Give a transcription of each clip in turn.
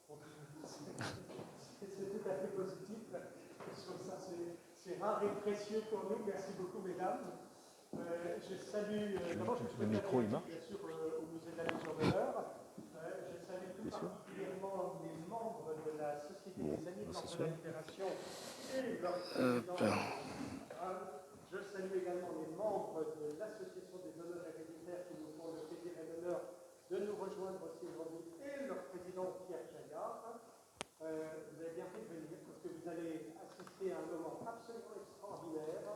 C'est tout à fait positif. Ça, c'est rare et précieux pour nous. Merci beaucoup, mesdames. Je salue, d'abord, je souhaite bien sûr au musée de la Légion d'honneur. Je salue tout particulièrement les membres de la Société des Amis de l'Ordre de la Libération et leur président. Je salue également les membres de l'Association des honneurs héréditaires qui nous font le plaisir et l'honneur de nous rejoindre aussi aujourd'hui et leur président Pierre Chaillard. Vous avez bien fait de venir parce que vous allez assister à un moment absolument extraordinaire.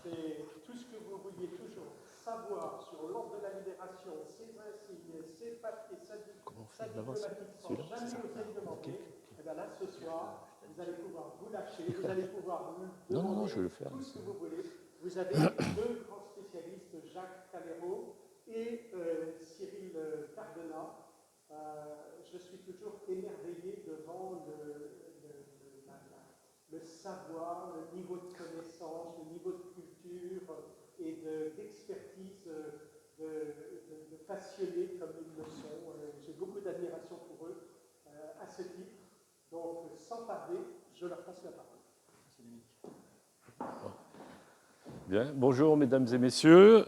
C'est tout ce que vous vouliez toujours savoir sur l'ordre de la libération, ses insignes, ses papiers, sa diplomatique sans jamais oser demander. Et bien là, ce soir, vous allez pouvoir vous lâcher, vous allez pouvoir demander tout ce que vous voulez. Vous avez deux grands spécialistes, Jacques Calero et Cyril Cardona. Je suis toujours émerveillé devant le savoir, le niveau de connaissance, le niveau de culture et d'expertise de passionnés comme ils le sont. J'ai beaucoup d'admiration pour eux à ce titre. Donc, sans tarder, je leur passe la parole. Bien. Bonjour, mesdames et messieurs.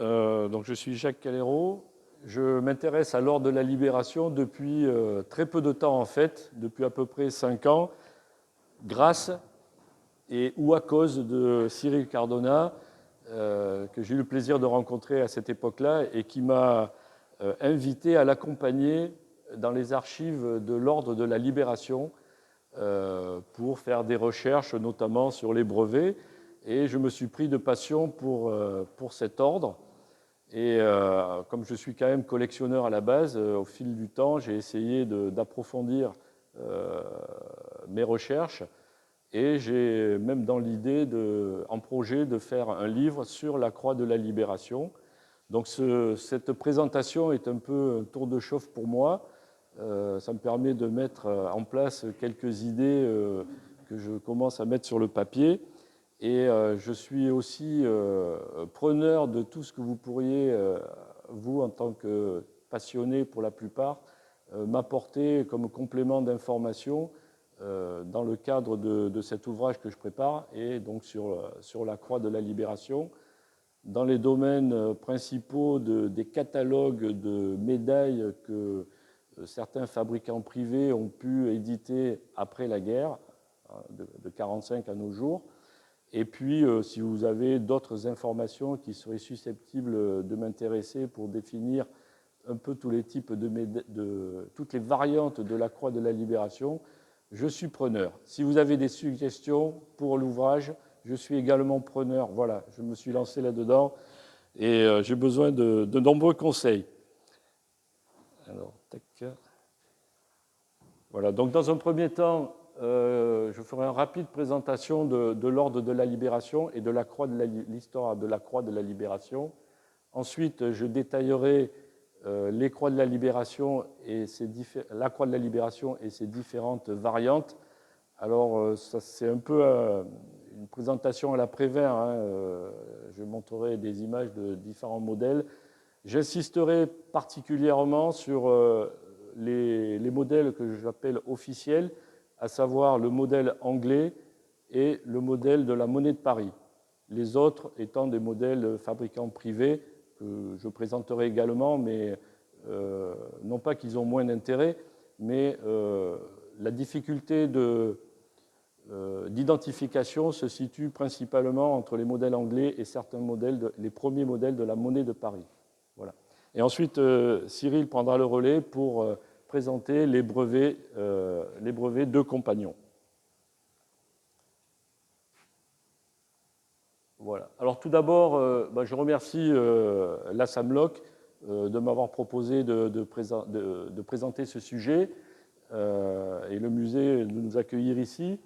Donc, je suis Jacques Calero. Je m'intéresse à l'ordre de la libération depuis très peu de temps, en fait, depuis à peu près 5 ans, grâce ou à cause de Cyril Cardona, que j'ai eu le plaisir de rencontrer à cette époque-là et qui m'a invité à l'accompagner dans les archives de l'ordre de la libération pour faire des recherches, notamment sur les brevets. Et je me suis pris de passion pour cet ordre. Et comme je suis quand même collectionneur à la base, au fil du temps, j'ai essayé d'approfondir mes recherches. Et j'ai même dans l'idée, en projet, de faire un livre sur la Croix de la Libération. Donc cette présentation est un peu un tour de chauffe pour moi. Ça me permet de mettre en place quelques idées que je commence à mettre sur le papier. Et je suis aussi preneur de tout ce que vous pourriez, vous, en tant que passionné pour la plupart, m'apporter comme complément d'information dans le cadre de cet ouvrage que je prépare, et donc sur la Croix de la Libération, dans les domaines principaux des catalogues de médailles que certains fabricants privés ont pu éditer après la guerre, de 1945 à nos jours. Et puis, si vous avez d'autres informations qui seraient susceptibles de m'intéresser pour définir un peu tous les types toutes les variantes de la Croix de la Libération, je suis preneur. Si vous avez des suggestions pour l'ouvrage, je suis également preneur. Voilà, je me suis lancé là-dedans et j'ai besoin de nombreux conseils. Alors, tac. Voilà, donc dans un premier temps, je ferai une rapide présentation de l'ordre de la libération et de l'histoire de la Croix de la Libération. Ensuite, je détaillerai les Croix de la Libération et la Croix de la Libération et ses différentes variantes. Alors, c'est un peu une présentation à la Prévert. Je montrerai des images de différents modèles. J'insisterai particulièrement sur les modèles que j'appelle officiels, à savoir le modèle anglais et le modèle de la monnaie de Paris. Les autres étant des modèles fabricants privés que je présenterai également, mais non pas qu'ils ont moins d'intérêt, mais la difficulté d'identification se situe principalement entre les modèles anglais et certains modèles, les premiers modèles de la monnaie de Paris. Voilà. Et ensuite, Cyril prendra le relais pour présenter les brevets de compagnons. Voilà. Alors tout d'abord, je remercie l'ASAMLOC de m'avoir proposé de présenter ce sujet et le musée de nous accueillir ici.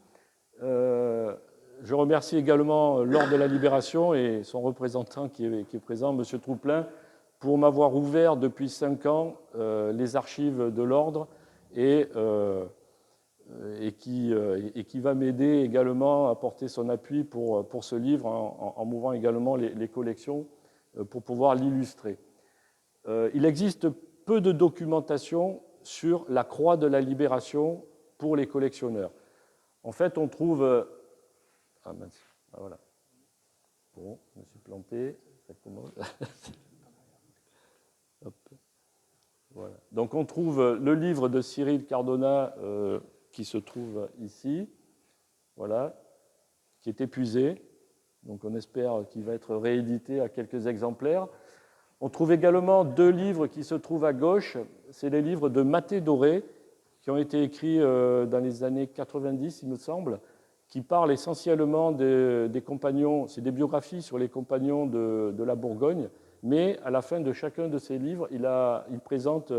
Je remercie également l'Ordre de la Libération et son représentant qui est présent, M. Trouplin, pour m'avoir ouvert depuis 5 ans les archives de l'Ordre et qui va m'aider également à porter son appui pour ce livre en m'ouvrant également les collections pour pouvoir l'illustrer. Il existe peu de documentation sur la Croix de la Libération pour les collectionneurs. En fait, on trouve... Ah mince, ah, voilà. Bon, je me suis planté. Ça commence. Hop. Voilà. Donc on trouve le livre de Cyril Cardona qui se trouve ici, voilà, qui est épuisé. Donc on espère qu'il va être réédité à quelques exemplaires. On trouve également 2 livres qui se trouvent à gauche. C'est les livres de Mathé Doré, qui ont été écrits dans les années 90, il me semble, qui parlent essentiellement des compagnons. C'est des biographies sur les compagnons de la Bourgogne, mais à la fin de chacun de ces livres, il présente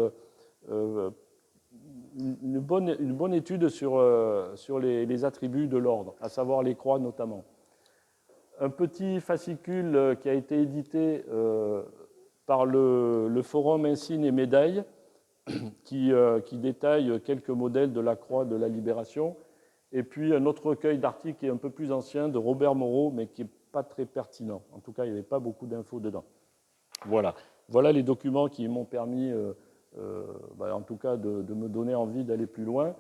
une bonne étude sur les attributs de l'ordre, à savoir les croix notamment. Un petit fascicule qui a été édité par le forum Insignes et Médailles, qui détaille quelques modèles de la croix de la Libération, et puis un autre recueil d'articles qui est un peu plus ancien, de Robert Moreau, mais qui n'est pas très pertinent. En tout cas, il n'y avait pas beaucoup d'infos dedans. Voilà. Voilà les documents qui m'ont permis, en tout cas, de me donner envie d'aller plus loin.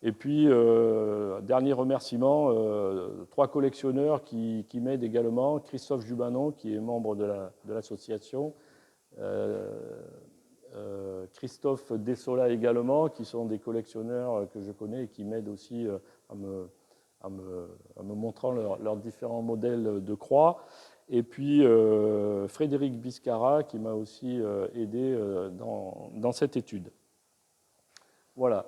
Et puis, dernier remerciement, 3 collectionneurs qui m'aident également. Christophe Jubanon, qui est membre de l'association. Christophe Dessola également, qui sont des collectionneurs que je connais et qui m'aident aussi en me montrant leurs différents modèles de croix. Et puis Frédéric Biscara, qui m'a aussi aidé dans cette étude. Voilà.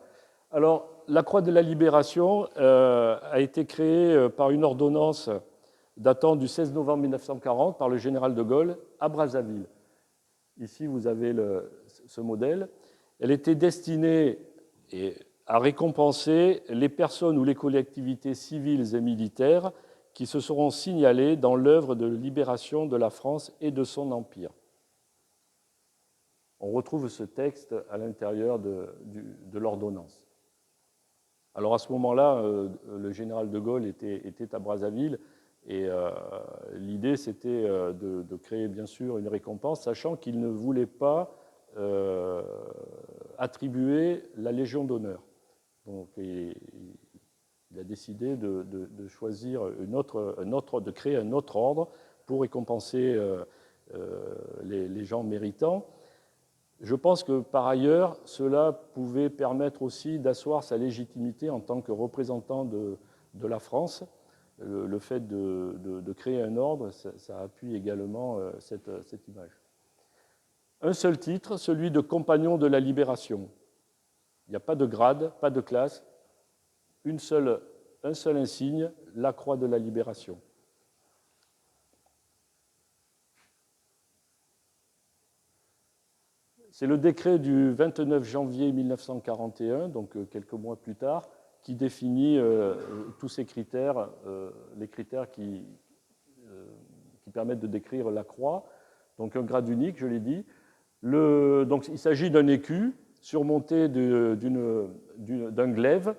Alors, la Croix de la Libération a été créée par une ordonnance datant du 16 novembre 1940 par le général de Gaulle à Brazzaville. Ici, vous avez ce modèle. Elle était destinée à récompenser les personnes ou les collectivités civiles et militaires qui se seront signalées dans l'œuvre de libération de la France et de son empire. On retrouve ce texte à l'intérieur de l'ordonnance. Alors à ce moment-là, le général de Gaulle était à Brazzaville et l'idée c'était de créer bien sûr une récompense, sachant qu'il ne voulait pas attribuer la Légion d'honneur. Donc il a décidé de choisir de créer un autre ordre pour récompenser les gens méritants. Je pense que, par ailleurs, cela pouvait permettre aussi d'asseoir sa légitimité en tant que représentant de la France. Le fait de créer un ordre, ça appuie également cette image. Un seul titre, celui de compagnon de la Libération. Il n'y a pas de grade, pas de classe, un seul insigne, la Croix de la Libération. C'est le décret du 29 janvier 1941, donc quelques mois plus tard, qui définit tous ces critères, les critères qui permettent de décrire la croix. Donc un grade unique, je l'ai dit. Donc il s'agit d'un écu surmonté d'un glaive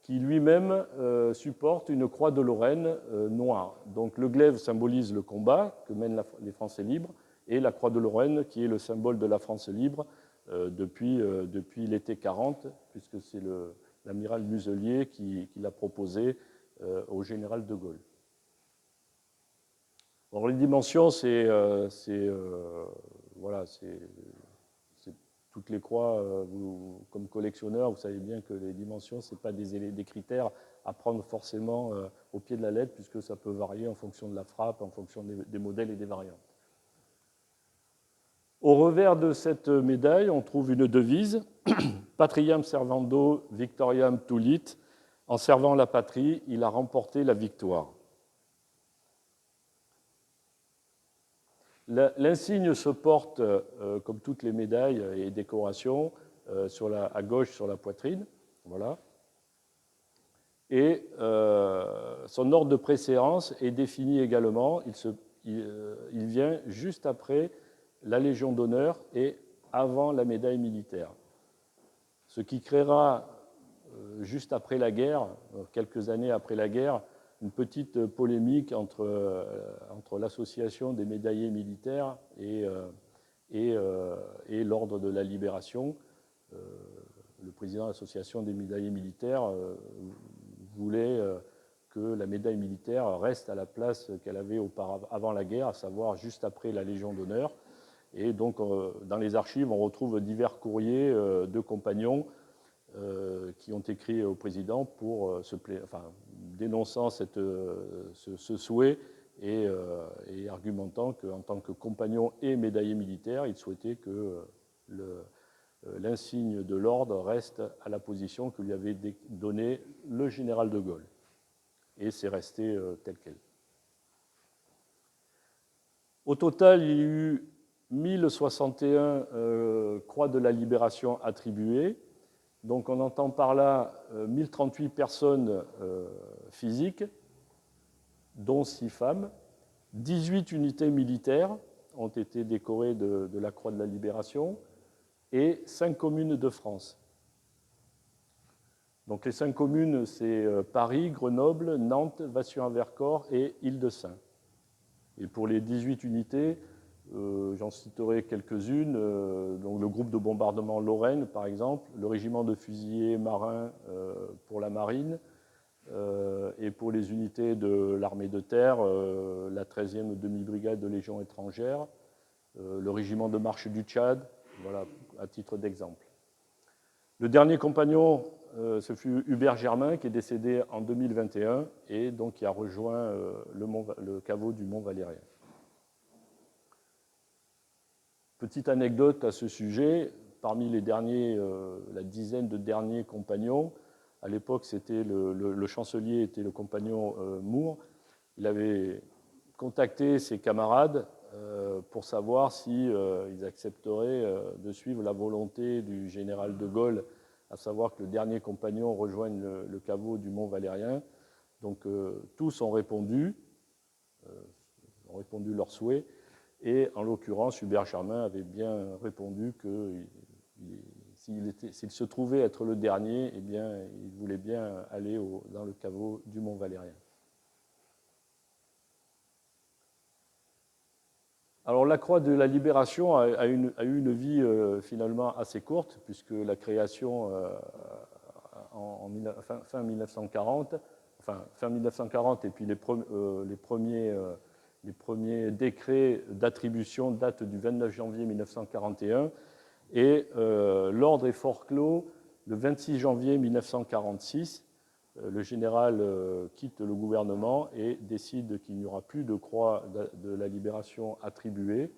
qui lui-même supporte une croix de Lorraine noire. Donc le glaive symbolise le combat que mènent les Français libres, et la croix de Lorraine, qui est le symbole de la France libre depuis l'été 40, puisque c'est l'amiral Muselier qui l'a proposé au général de Gaulle. Alors, les dimensions, c'est toutes les croix. Comme collectionneur, vous savez bien que les dimensions, ce n'est pas des critères à prendre forcément au pied de la lettre, puisque ça peut varier en fonction de la frappe, en fonction des modèles et des variantes. Au revers de cette médaille, on trouve une devise, Patriam servando, victoriam tulit. En servant la patrie, il a remporté la victoire. L'insigne se porte, comme toutes les médailles et décorations, à gauche sur la poitrine. Voilà. Et son ordre de préséance est défini également. Il vient juste après la Légion d'honneur et avant la médaille militaire. Ce qui créera, juste après la guerre, quelques années après la guerre, une petite polémique entre l'association des médaillés militaires et l'ordre de la Libération. Le président de l'association des médaillés militaires voulait que la médaille militaire reste à la place qu'elle avait avant la guerre, à savoir juste après la Légion d'honneur. Et donc, dans les archives, on retrouve divers courriers de compagnons qui ont écrit au président pour dénonçant ce souhait et argumentant qu'en tant que compagnon et médaillé militaire, il souhaitait que l'insigne de l'ordre reste à la position que lui avait donnée le général de Gaulle. Et c'est resté tel quel. Au total, il y a eu 1061 croix de la libération attribuées. Donc on entend par là 1038 personnes physiques, dont 6 femmes. 18 unités militaires ont été décorées de la croix de la libération et 5 communes de France. Donc les 5 communes, c'est Paris, Grenoble, Nantes, Vassy-en-Vercors et Île-de-Sein. Et pour les 18 unités, j'en citerai quelques-unes. Donc le groupe de bombardement Lorraine, par exemple, le régiment de fusiliers marins pour la marine, et pour les unités de l'armée de terre, la 13e demi-brigade de Légion étrangère, le régiment de marche du Tchad, voilà, à titre d'exemple. Le dernier compagnon, ce fut Hubert Germain, qui est décédé en 2021 et donc qui a rejoint le caveau du Mont Valérien. Petite anecdote à ce sujet, parmi les derniers, la dizaine de derniers compagnons, à l'époque, c'était le chancelier était le compagnon Moore. Il avait contacté ses camarades pour savoir s'ils accepteraient de suivre la volonté du général de Gaulle, à savoir que le dernier compagnon rejoigne le caveau du Mont Valérien. Donc tous ont répondu leur souhait. Et en l'occurrence, Hubert Germain avait bien répondu que s'il se trouvait être le dernier, eh bien, il voulait bien aller dans le caveau du Mont Valérien. Alors la croix de la libération a eu une vie finalement assez courte, puisque la création fin 1940, et puis les premiers décrets d'attribution datent du 29 janvier 1941, et l'ordre est forclos le 26 janvier 1946. Le général quitte le gouvernement et décide qu'il n'y aura plus de croix de la libération attribuée.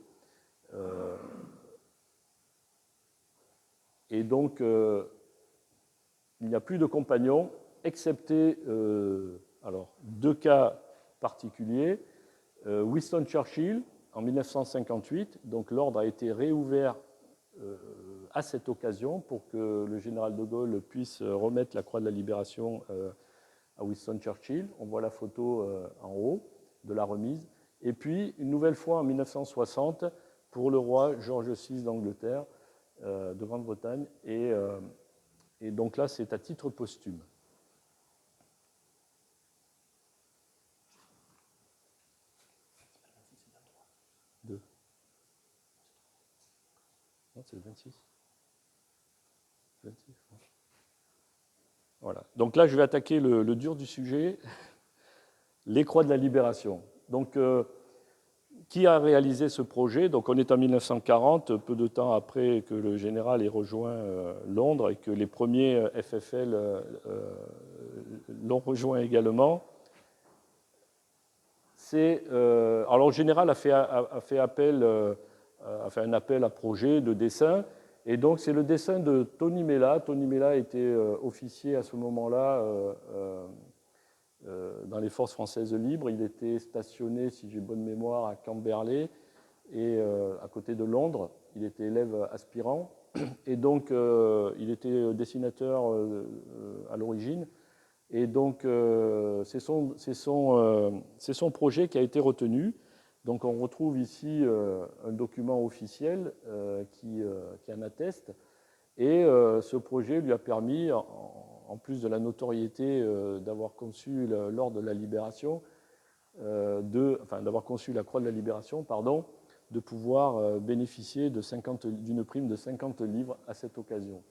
Et donc, il n'y a plus de compagnons, excepté 2 cas particuliers. Winston Churchill, en 1958, donc l'ordre a été réouvert à cette occasion pour que le général de Gaulle puisse remettre la croix de la libération à Winston Churchill. On voit la photo en haut de la remise. Et puis, une nouvelle fois en 1960, pour le roi George VI d'Angleterre, de Grande-Bretagne. Et donc là, c'est à titre posthume. Non, c'est le 26. 26. Voilà. Donc là, je vais attaquer le dur du sujet, les croix de la libération. Donc, qui a réalisé ce projet? Donc, on est en 1940, peu de temps après que le général ait rejoint Londres et que les premiers FFL l'ont rejoint également. Alors, le général a fait un appel à projet de dessin. Et donc, c'est le dessin de Tony Mella. Tony Mella était officier à ce moment-là dans les forces françaises libres. Il était stationné, si j'ai bonne mémoire, à Camberley, et à côté de Londres. Il était élève aspirant. Et donc, il était dessinateur à l'origine. Et donc, c'est son projet qui a été retenu. Donc on retrouve ici un document officiel qui en atteste. Et ce projet lui a permis, en plus de la notoriété d'avoir conçu l'ordre de la libération, d'avoir conçu la croix de la libération, pardon, de pouvoir bénéficier d'une prime de 50 livres à cette occasion.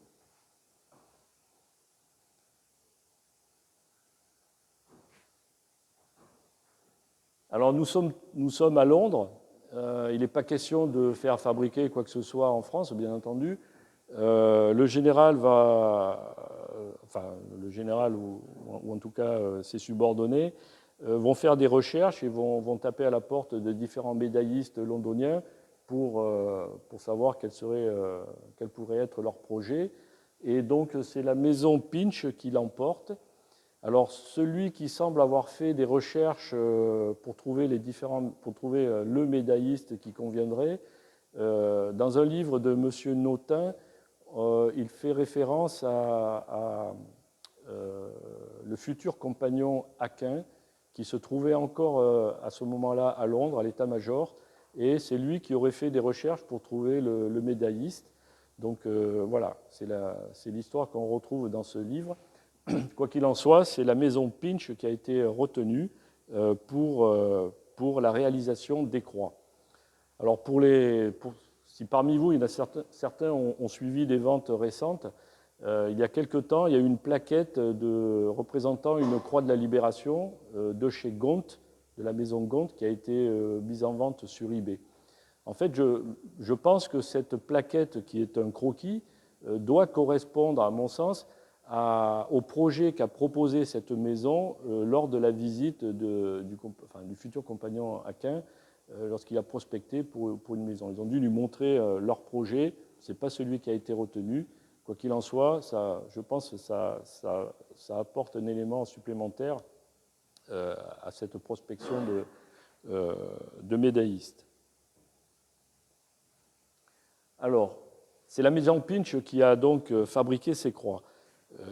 Alors nous sommes à Londres. Il n'est pas question de faire fabriquer quoi que ce soit en France, bien entendu. Le général le général ou en tout cas ses subordonnés, vont faire des recherches et vont taper à la porte de différents médaillistes londoniens pour savoir quel pourrait être leur projet. Et donc c'est la maison Pinch qui l'emporte. Alors celui qui semble avoir fait des recherches pour trouver le médailliste qui conviendrait, dans un livre de M. Notin, il fait référence à le futur compagnon Aquin, qui se trouvait encore à ce moment-là à Londres, à l'état-major, et c'est lui qui aurait fait des recherches pour trouver le médailliste. Donc voilà, c'est l'histoire qu'on retrouve dans ce livre. Quoi qu'il en soit, c'est la maison Pinch qui a été retenue pour la réalisation des croix. Alors si parmi vous, il y en a certains ont suivi des ventes récentes, il y a quelque temps, il y a eu une plaquette représentant une croix de la Libération de chez Gaunt, de la maison Gaunt, qui a été mise en vente sur eBay. En fait, je pense que cette plaquette, qui est un croquis, doit correspondre, à mon sens, au projet qu'a proposé cette maison lors de la visite du futur compagnon Aquin, lorsqu'il a prospecté pour une maison. Ils ont dû lui montrer leur projet. Ce n'est pas celui qui a été retenu. Quoi qu'il en soit, je pense que ça apporte un élément supplémentaire à cette prospection de médaillistes. Alors, c'est la maison Pinch qui a donc fabriqué ces croix.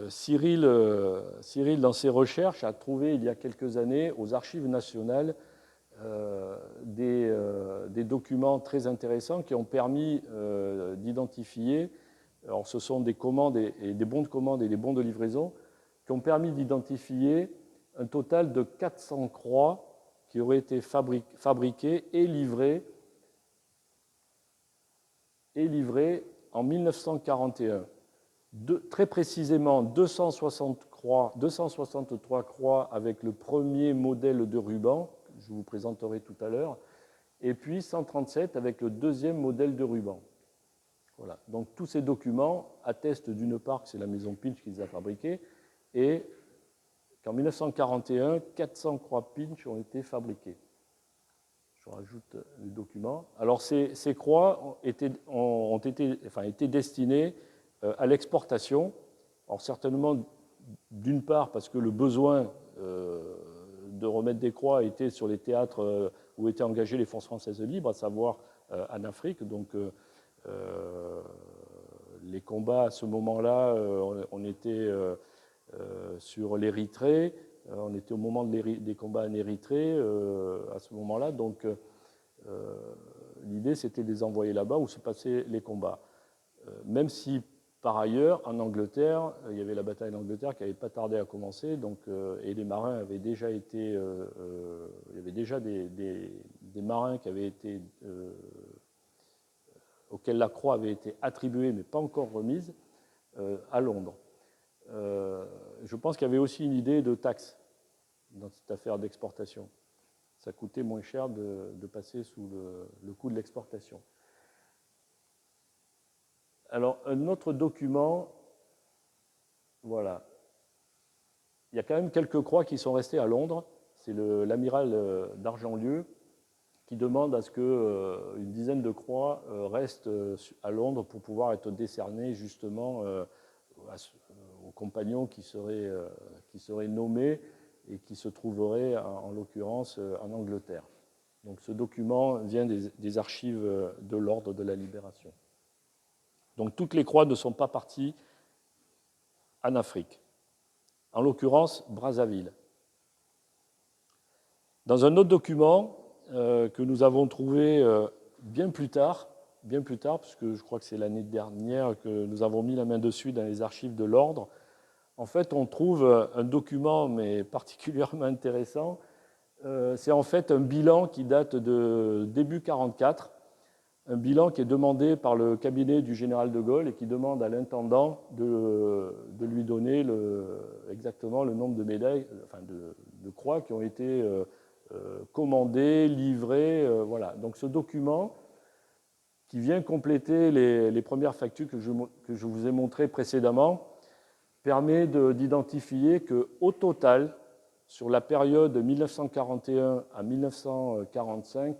Cyril, dans ses recherches, a trouvé il y a quelques années aux archives nationales des documents très intéressants qui ont permis d'identifier, alors ce sont des commandes et des bons de commande et des bons de livraison, qui ont permis d'identifier un total de 400 croix qui auraient été fabriquées et livrées en 1941. Très précisément, 263 croix avec le premier modèle de ruban, que je vous présenterai tout à l'heure, et puis 137 avec le deuxième modèle de ruban. Voilà. Donc tous ces documents attestent d'une part que c'est la maison Pinch qui les a fabriqués et qu'en 1941, 400 croix Pinch ont été fabriquées. Je rajoute les documents. Alors ces croix ont été destinées à l'exportation. Alors certainement, d'une part, parce que le besoin de remettre des croix était sur les théâtres où étaient engagées les forces françaises libres, à savoir en Afrique. Donc les combats à ce moment-là, on était sur l'Érythrée. On était au moment des combats en Érythrée à ce moment-là. Donc l'idée, c'était de les envoyer là-bas où se passaient les combats. Même si, par ailleurs, en Angleterre, il y avait la bataille d'Angleterre qui n'avait pas tardé à commencer, et les marins avaient déjà été... il y avait déjà des marins qui avaient été... auxquels la croix avait été attribuée, mais pas encore remise, à Londres. Je pense qu'il y avait aussi une idée de taxe dans cette affaire d'exportation. Ça coûtait moins cher de passer sous le coût de l'exportation. Alors, un autre document, voilà. Il y a quand même quelques croix qui sont restées à Londres. C'est l'amiral d'Argentlieu qui demande à ce qu'une dizaine de croix restent à Londres pour pouvoir être décernées justement aux compagnons qui seraient nommés et qui se trouveraient en l'occurrence en Angleterre. Donc ce document vient des archives de l'Ordre de la Libération. Donc toutes les croix ne sont pas parties en Afrique, en l'occurrence Brazzaville. Dans un autre document que nous avons trouvé bien plus tard, puisque je crois que c'est l'année dernière que nous avons mis la main dessus dans les archives de l'Ordre, en fait on trouve un document mais particulièrement intéressant. C'est en fait un bilan qui date de début 1944, un bilan qui est demandé par le cabinet du général de Gaulle et qui demande à l'intendant de lui donner exactement le nombre de médailles, de croix qui ont été commandés, livrés. Voilà. Donc ce document qui vient compléter les premières factures que je vous ai montrées précédemment permet d'identifier qu'au total, sur la période 1941 à 1945,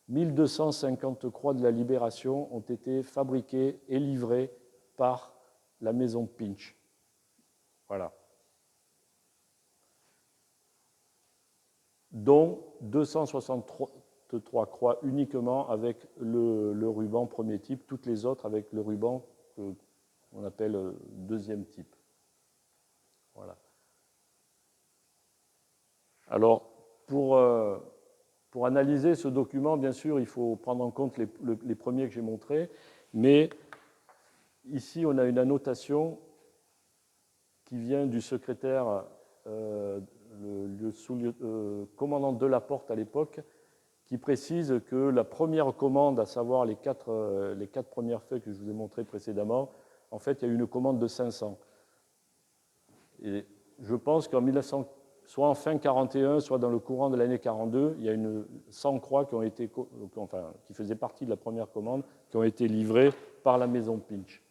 1250 croix de la Libération ont été fabriquées et livrées par la maison Pinch. Voilà. Dont 263 croix uniquement avec le ruban premier type, toutes les autres avec le ruban qu'on appelle deuxième type. Voilà. Alors, pour analyser ce document, bien sûr, il faut prendre en compte les premiers que j'ai montrés, mais ici, on a une annotation qui vient du secrétaire, commandant de la Porte à l'époque, qui précise que la première commande, à savoir les quatre premières feuilles que je vous ai montrées précédemment, en fait, il y a eu une commande de 500. Et je pense qu'en 1900, soit en fin 41, soit dans le courant de l'année 42, il y a 100 croix qui faisaient partie de la première commande, qui ont été livrées par la maison Pinch.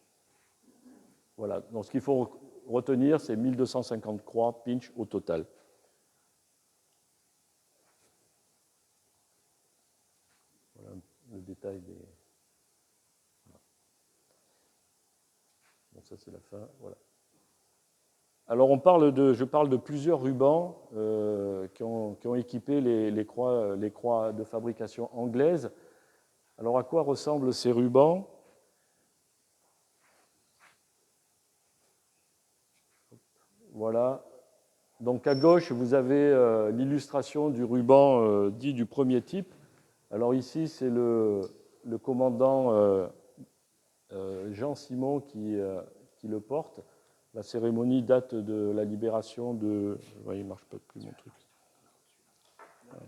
Voilà. Donc ce qu'il faut retenir, c'est 1250 croix Pinch au total. Voilà le détail des... Bon, ça c'est la fin. Voilà. Alors je parle de plusieurs rubans qui ont équipé les croix de fabrication anglaise. Alors à quoi ressemblent ces rubans? Voilà. Donc à gauche, vous avez l'illustration du ruban dit du premier type. Alors ici, c'est le commandant Jean Simon qui le porte. La cérémonie date de la libération de... Ouais, il ne marche pas plus mon truc. Ouais.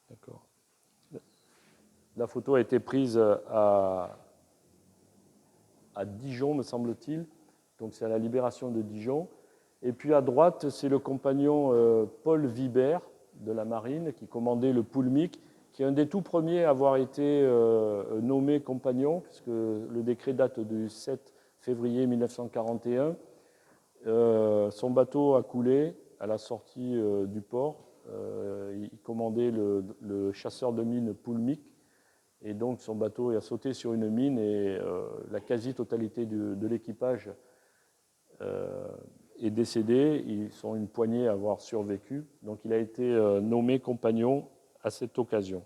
D'accord. La photo a été prise à Dijon, me semble-t-il. Donc c'est à la libération de Dijon. Et puis à droite, c'est le compagnon Paul Vibert de la Marine qui commandait le Poulmic, qui est un des tout premiers à avoir été nommé compagnon, puisque le décret date du 7 février 1941. Son bateau a coulé à la sortie du port. Il commandait le chasseur de mines Poulmic. Et donc son bateau a sauté sur une mine et la quasi-totalité de l'équipage est décédée. Ils sont une poignée à avoir survécu. Donc il a été nommé compagnon à cette occasion.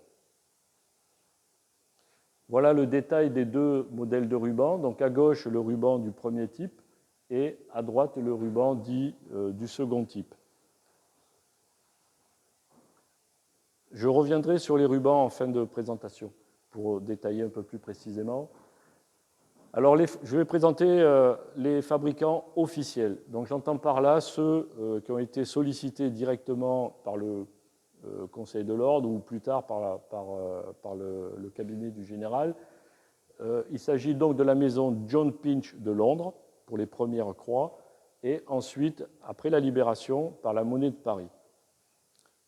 Voilà le détail des deux modèles de ruban. Donc à gauche, le ruban du premier type et à droite, le ruban dit du second type. Je reviendrai sur les rubans en fin de présentation pour détailler un peu plus précisément. Alors, je vais présenter les fabricants officiels. Donc j'entends par là ceux qui ont été sollicités directement par le Conseil de l'Ordre ou plus tard par le cabinet du général. Il s'agit donc de la maison John Pinch de Londres pour les premières croix et ensuite, après la libération, par la Monnaie de Paris.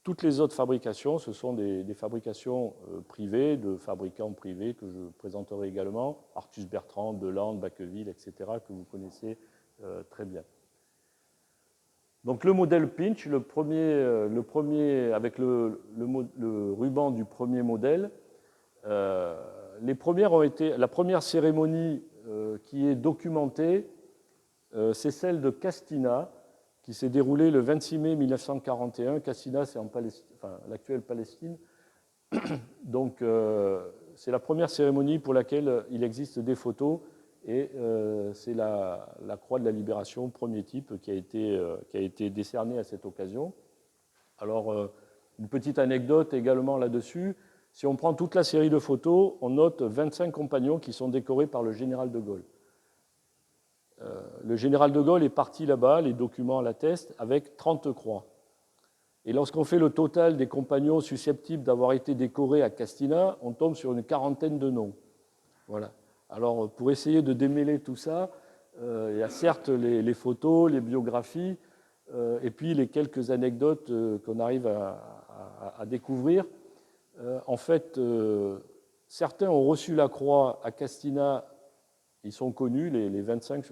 Toutes les autres fabrications, ce sont des fabrications privées, de fabricants privés que je présenterai également, Artus Bertrand, Delande, Bacqueville, etc., que vous connaissez très bien. Donc le modèle Pinch, le premier avec le ruban du premier modèle, la première cérémonie qui est documentée, c'est celle de Castina, qui s'est déroulée le 26 mai 1941. Castina, c'est l'actuelle Palestine. Donc c'est la première cérémonie pour laquelle il existe des photos. Et c'est la croix de la Libération, premier type, qui a été décernée à cette occasion. Alors, une petite anecdote également là-dessus. Si on prend toute la série de photos, on note 25 compagnons qui sont décorés par le général de Gaulle. Le général de Gaulle est parti là-bas, les documents l'attestent, avec 30 croix. Et lorsqu'on fait le total des compagnons susceptibles d'avoir été décorés à Castina, on tombe sur une quarantaine de noms. Voilà. Alors, pour essayer de démêler tout ça, il y a certes les photos, les biographies, et puis les quelques anecdotes qu'on arrive à découvrir. En fait, certains ont reçu la croix à Castina, ils sont connus, les 25,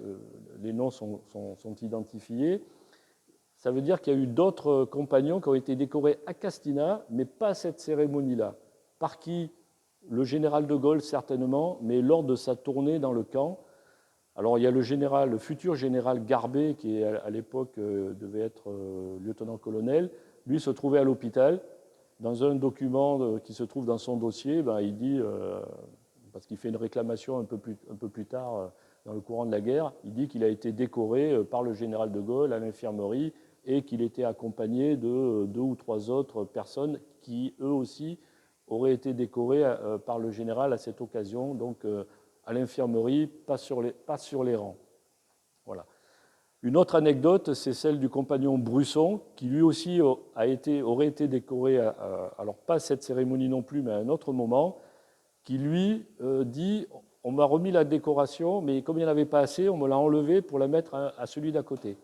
les noms sont identifiés. Ça veut dire qu'il y a eu d'autres compagnons qui ont été décorés à Castina, mais pas à cette cérémonie-là. Par qui? Le général de Gaulle, certainement, mais lors de sa tournée dans le camp. Alors, il y a le futur général Garbet, qui à l'époque devait être lieutenant-colonel. Lui se trouvait à l'hôpital. Dans un document qui se trouve dans son dossier, il dit, parce qu'il fait une réclamation un peu plus tard dans le courant de la guerre, il dit qu'il a été décoré par le général de Gaulle à l'infirmerie et qu'il était accompagné de 2 ou 3 autres personnes qui, eux aussi, auraient été décorés par le général à cette occasion, donc à l'infirmerie, pas sur les rangs. Voilà. Une autre anecdote, c'est celle du compagnon Brusson, qui lui aussi aurait été décoré, alors pas à cette cérémonie non plus, mais à un autre moment, qui lui dit « on m'a remis la décoration, mais comme il n'y en avait pas assez, on me l'a enlevée pour la mettre à celui d'à côté ».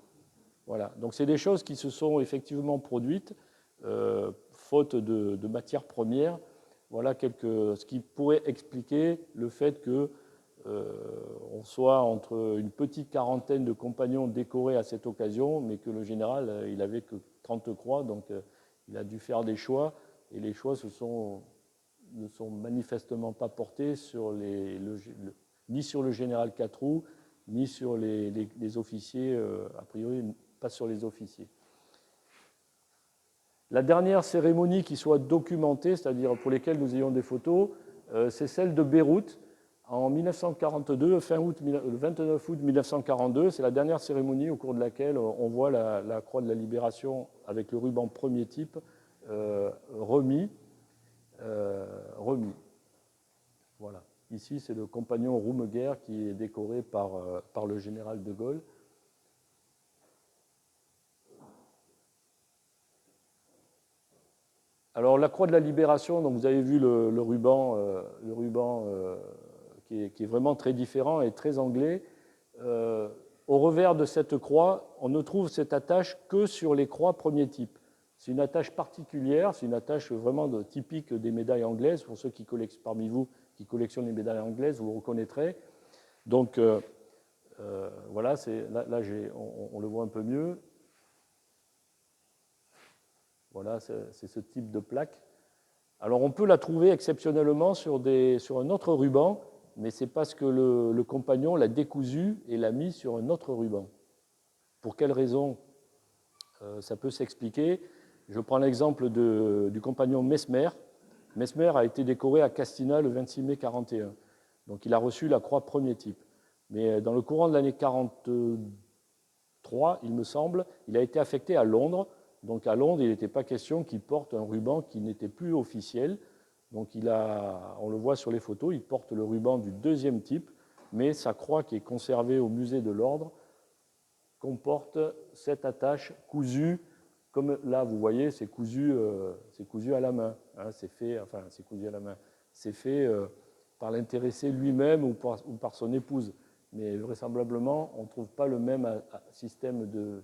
Voilà. Donc c'est des choses qui se sont effectivement produites, faute de matières premières. Voilà ce qui pourrait expliquer le fait que on soit entre une petite quarantaine de compagnons décorés à cette occasion, mais que le général, il n'avait que 30 croix, donc il a dû faire des choix, et les choix ne sont manifestement pas portés ni sur le général Catroux, ni sur les officiers, a priori pas sur les officiers. La dernière cérémonie qui soit documentée, c'est-à-dire pour lesquelles nous ayons des photos, c'est celle de Beyrouth en 1942, le 29 août 1942. C'est la dernière cérémonie au cours de laquelle on voit la croix de la Libération avec le ruban premier type remis. Voilà. Ici, c'est le compagnon Roumeguer qui est décoré par le général de Gaulle. Alors, la croix de la Libération, donc vous avez vu le ruban qui est vraiment très différent et très anglais. Au revers de cette croix, on ne trouve cette attache que sur les croix premier type. C'est une attache particulière, c'est une attache vraiment typique des médailles anglaises. Pour ceux parmi vous qui collectionnent les médailles anglaises, vous le reconnaîtrez. Donc, voilà, là on le voit un peu mieux. Voilà, c'est ce type de plaque. Alors, on peut la trouver exceptionnellement sur un autre ruban, mais c'est parce que le compagnon l'a décousu et l'a mis sur un autre ruban. Pour quelle raison? Ça peut s'expliquer. Je prends l'exemple du compagnon Mesmer. Mesmer a été décoré à Castina le 26 mai 1941. Donc, il a reçu la croix premier type. Mais dans le courant de l'année 1943, il me semble, il a été affecté à Londres. Donc à Londres, il n'était pas question qu'il porte un ruban qui n'était plus officiel. Donc on le voit sur les photos, il porte le ruban du deuxième type, mais sa croix qui est conservée au musée de l'Ordre comporte cette attache cousue, comme là vous voyez, c'est cousu à la main. Hein, c'est cousu à la main. C'est fait par l'intéressé lui-même ou par son épouse. Mais vraisemblablement, on ne trouve pas le même système de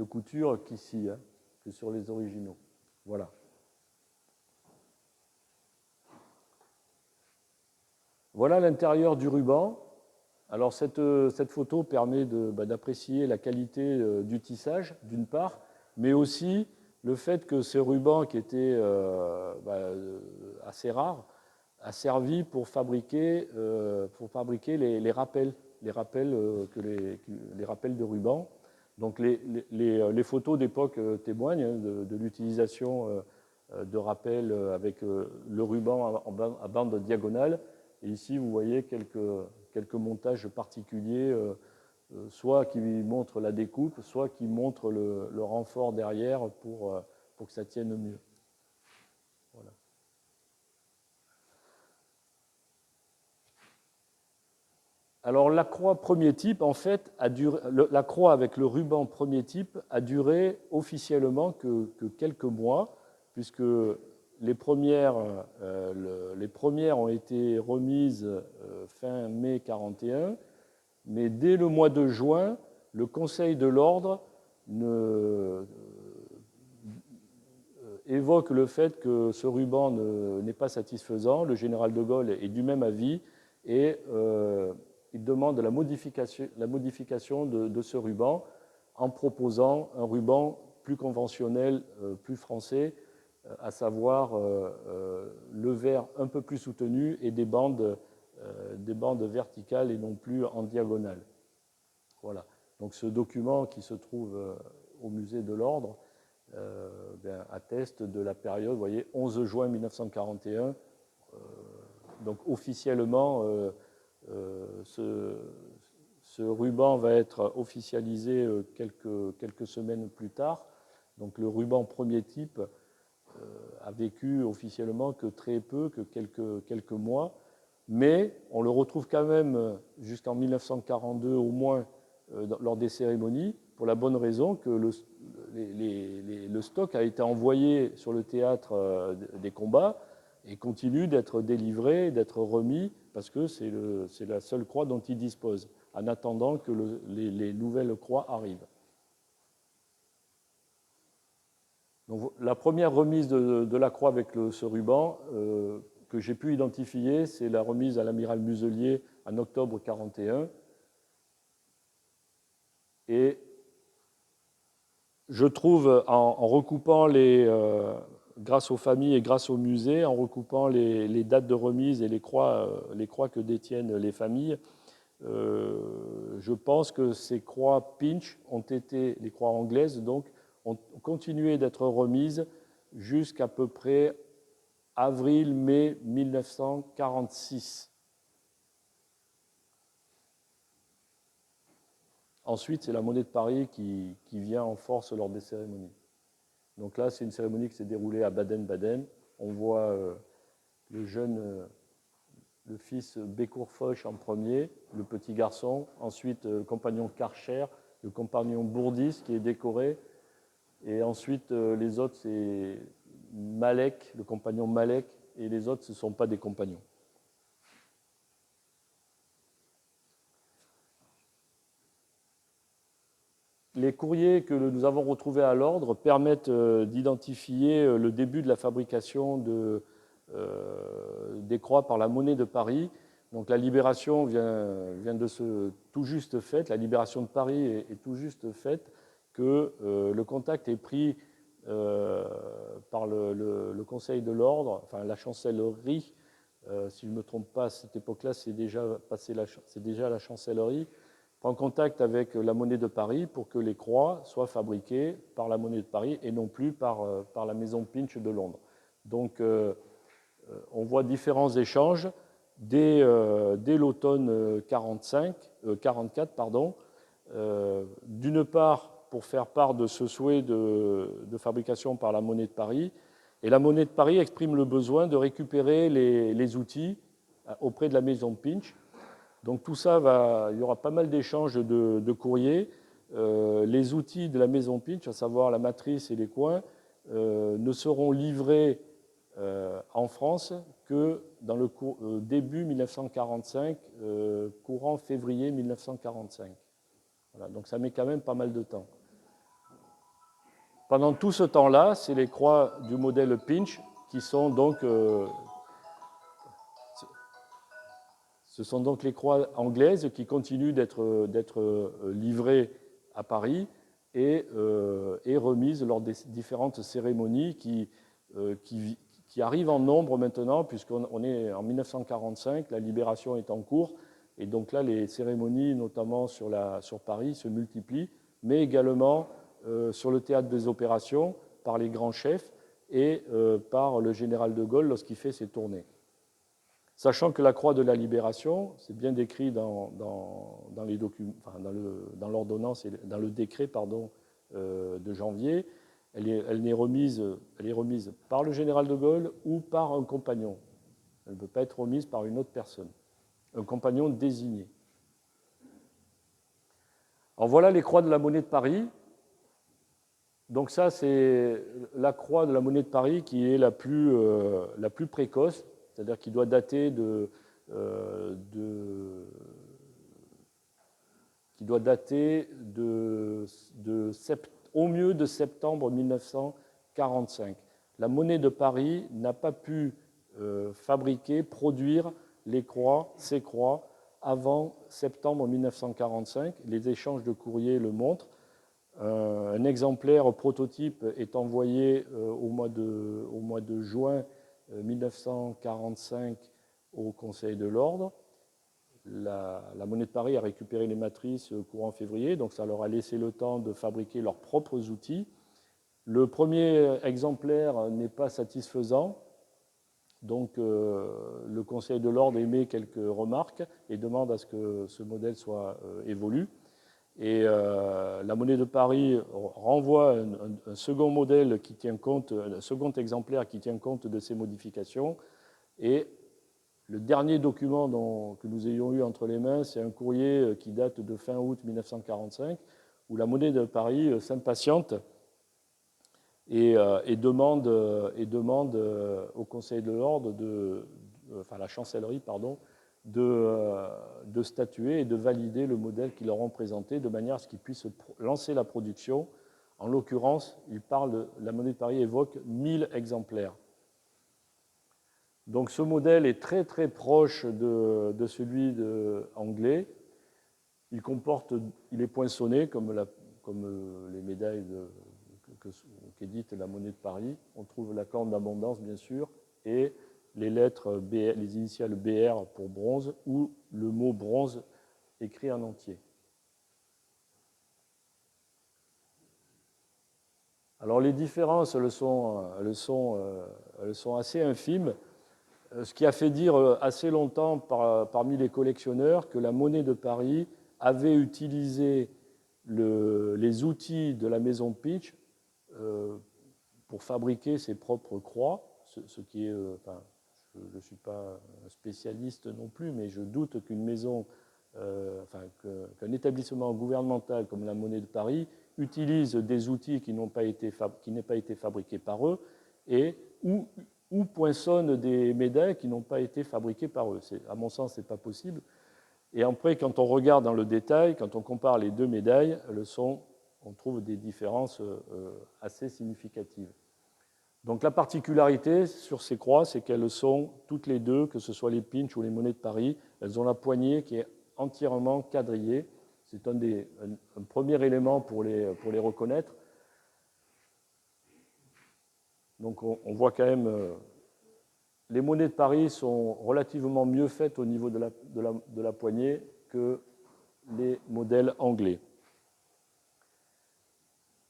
couture qu'ici, hein, que sur les originaux. Voilà. Voilà l'intérieur du ruban. Alors cette photo permet d'apprécier la qualité du tissage, d'une part, mais aussi le fait que ce ruban, qui était assez rare, a servi pour fabriquer les rappels de ruban. Donc les photos d'époque témoignent de l'utilisation de rappels avec le ruban à bande diagonale. Et ici, vous voyez quelques montages particuliers, soit qui montrent la découpe, soit qui montrent le renfort derrière pour que ça tienne mieux. Voilà. Alors la croix premier type, en fait, la croix avec le ruban premier type a duré officiellement que quelques mois, puisque les premières ont été remises fin mai 1941, mais dès le mois de juin, le Conseil de l'Ordre évoque le fait que ce ruban n'est pas satisfaisant. Le général de Gaulle est du même avis et il demande la modification de ce ruban en proposant un ruban plus conventionnel, plus français, à savoir le vert un peu plus soutenu et des bandes verticales et non plus en diagonale. Voilà. Donc ce document qui se trouve au musée de l'Ordre atteste de la période, vous voyez, 11 juin 1941. Donc officiellement, ce ruban va être officialisé quelques semaines plus tard. Donc le ruban premier type a vécu officiellement que très peu, que quelques mois, mais on le retrouve quand même jusqu'en 1942 au moins lors des cérémonies, pour la bonne raison que le stock a été envoyé sur le théâtre des combats et continue d'être délivré, d'être remis, parce que c'est la seule croix dont il dispose, en attendant que les nouvelles croix arrivent. Donc, la première remise de la croix avec ce ruban que j'ai pu identifier, c'est la remise à l'amiral Muselier en octobre 1941. Et je trouve, en recoupant grâce aux familles et grâce au musée, en recoupant les dates de remise et les croix que détiennent les familles, je pense que ces croix Pinch ont été, les croix anglaises, donc, ont continué d'être remises jusqu'à peu près avril-mai 1946. Ensuite, c'est la monnaie de Paris qui vient en force lors des cérémonies. Donc là, c'est une cérémonie qui s'est déroulée à Baden-Baden. On voit le fils Bécourt-Foch en premier, le petit garçon. Ensuite, le compagnon Karcher, le compagnon Bourdis qui est décoré. Et ensuite, les autres, c'est Malek, le compagnon Malek. Et les autres, ce ne sont pas des compagnons. Les courriers que nous avons retrouvés à l'Ordre permettent d'identifier le début de la fabrication des croix par la monnaie de Paris. Donc la libération vient de se tout juste faite, la libération de Paris est tout juste faite, que le contact est pris par le Conseil de l'Ordre, enfin la chancellerie, si je ne me trompe pas, à cette époque-là, c'est déjà la chancellerie, prend contact avec la monnaie de Paris pour que les croix soient fabriquées par la monnaie de Paris et non plus par la maison Pinch de Londres. Donc, on voit différents échanges dès l'automne 44, d'une part pour faire part de ce souhait de fabrication par la monnaie de Paris, et la monnaie de Paris exprime le besoin de récupérer les outils auprès de la maison Pinch. Donc tout ça, il y aura pas mal d'échanges de courriers. Les outils de la maison Pinch, à savoir la matrice et les coins, ne seront livrés en France que dans le début 1945, courant février 1945. Voilà, donc ça met quand même pas mal de temps. Pendant tout ce temps-là, c'est les croix du modèle Pinch qui sont donc... ce sont donc les croix anglaises qui continuent d'être livrées à Paris et remises lors des différentes cérémonies qui arrivent en nombre maintenant, puisqu'on est en 1945, la libération est en cours, et donc là, les cérémonies, notamment sur Paris, se multiplient, mais également sur le théâtre des opérations, par les grands chefs et par le général de Gaulle lorsqu'il fait ses tournées. Sachant que la croix de la Libération, c'est bien décrit dans les documents, enfin dans l'ordonnance et dans le décret de janvier, elle est remise par le général de Gaulle ou par un compagnon. Elle ne peut pas être remise par une autre personne, un compagnon désigné. Alors voilà les croix de la monnaie de Paris. Donc ça, c'est la croix de la monnaie de Paris qui est la plus précoce, c'est-à-dire qui doit dater au mieux de septembre 1945. la monnaie de Paris n'a pas pu fabriquer, produire les croix, ces croix, avant septembre 1945. Les échanges de courrier le montrent. Un exemplaire prototype est envoyé au mois de juin 1945 au Conseil de l'Ordre. La monnaie de Paris a récupéré les matrices courant février, donc ça leur a laissé le temps de fabriquer leurs propres outils. Le premier exemplaire n'est pas satisfaisant, donc le Conseil de l'Ordre émet quelques remarques et demande à ce que ce modèle soit évolué. Et la monnaie de Paris renvoie un second modèle qui tient compte, un second exemplaire qui tient compte de ces modifications. Et le dernier document que nous ayons eu entre les mains, c'est un courrier qui date de fin août 1945, où la monnaie de Paris s'impatiente et demande au Conseil de l'Ordre, enfin la chancellerie, pardon, de statuer et de valider le modèle qu'ils leur ont présenté de manière à ce qu'ils puissent lancer la production. En l'occurrence, la monnaie de Paris évoque 1000 exemplaires. Donc ce modèle est très très proche de celui anglais. Il est poinçonné comme les médailles qu'édite la monnaie de Paris. On trouve la corne d'abondance bien sûr et les lettres BR, les initiales BR pour bronze ou le mot bronze écrit en entier. Alors les différences, elles sont assez infimes, ce qui a fait dire assez longtemps parmi les collectionneurs que la monnaie de Paris avait utilisé les outils de la maison Pinch pour fabriquer ses propres croix, ce qui est, je ne suis pas un spécialiste non plus, mais je doute qu'une maison, qu'un établissement gouvernemental comme la Monnaie de Paris utilise des outils qui n'aient pas été fabriqués par eux et ou poinçonne des médailles qui n'ont pas été fabriquées par eux. À mon sens, ce n'est pas possible. Et après, quand on regarde dans le détail, quand on compare les deux médailles, on trouve des différences assez significatives. Donc la particularité sur ces croix, c'est qu'elles sont toutes les deux, que ce soit les Pinch ou les monnaies de Paris, elles ont la poignée qui est entièrement quadrillée. C'est un premier élément pour les reconnaître. Donc on voit quand même, les monnaies de Paris sont relativement mieux faites au niveau de la poignée que les modèles anglais.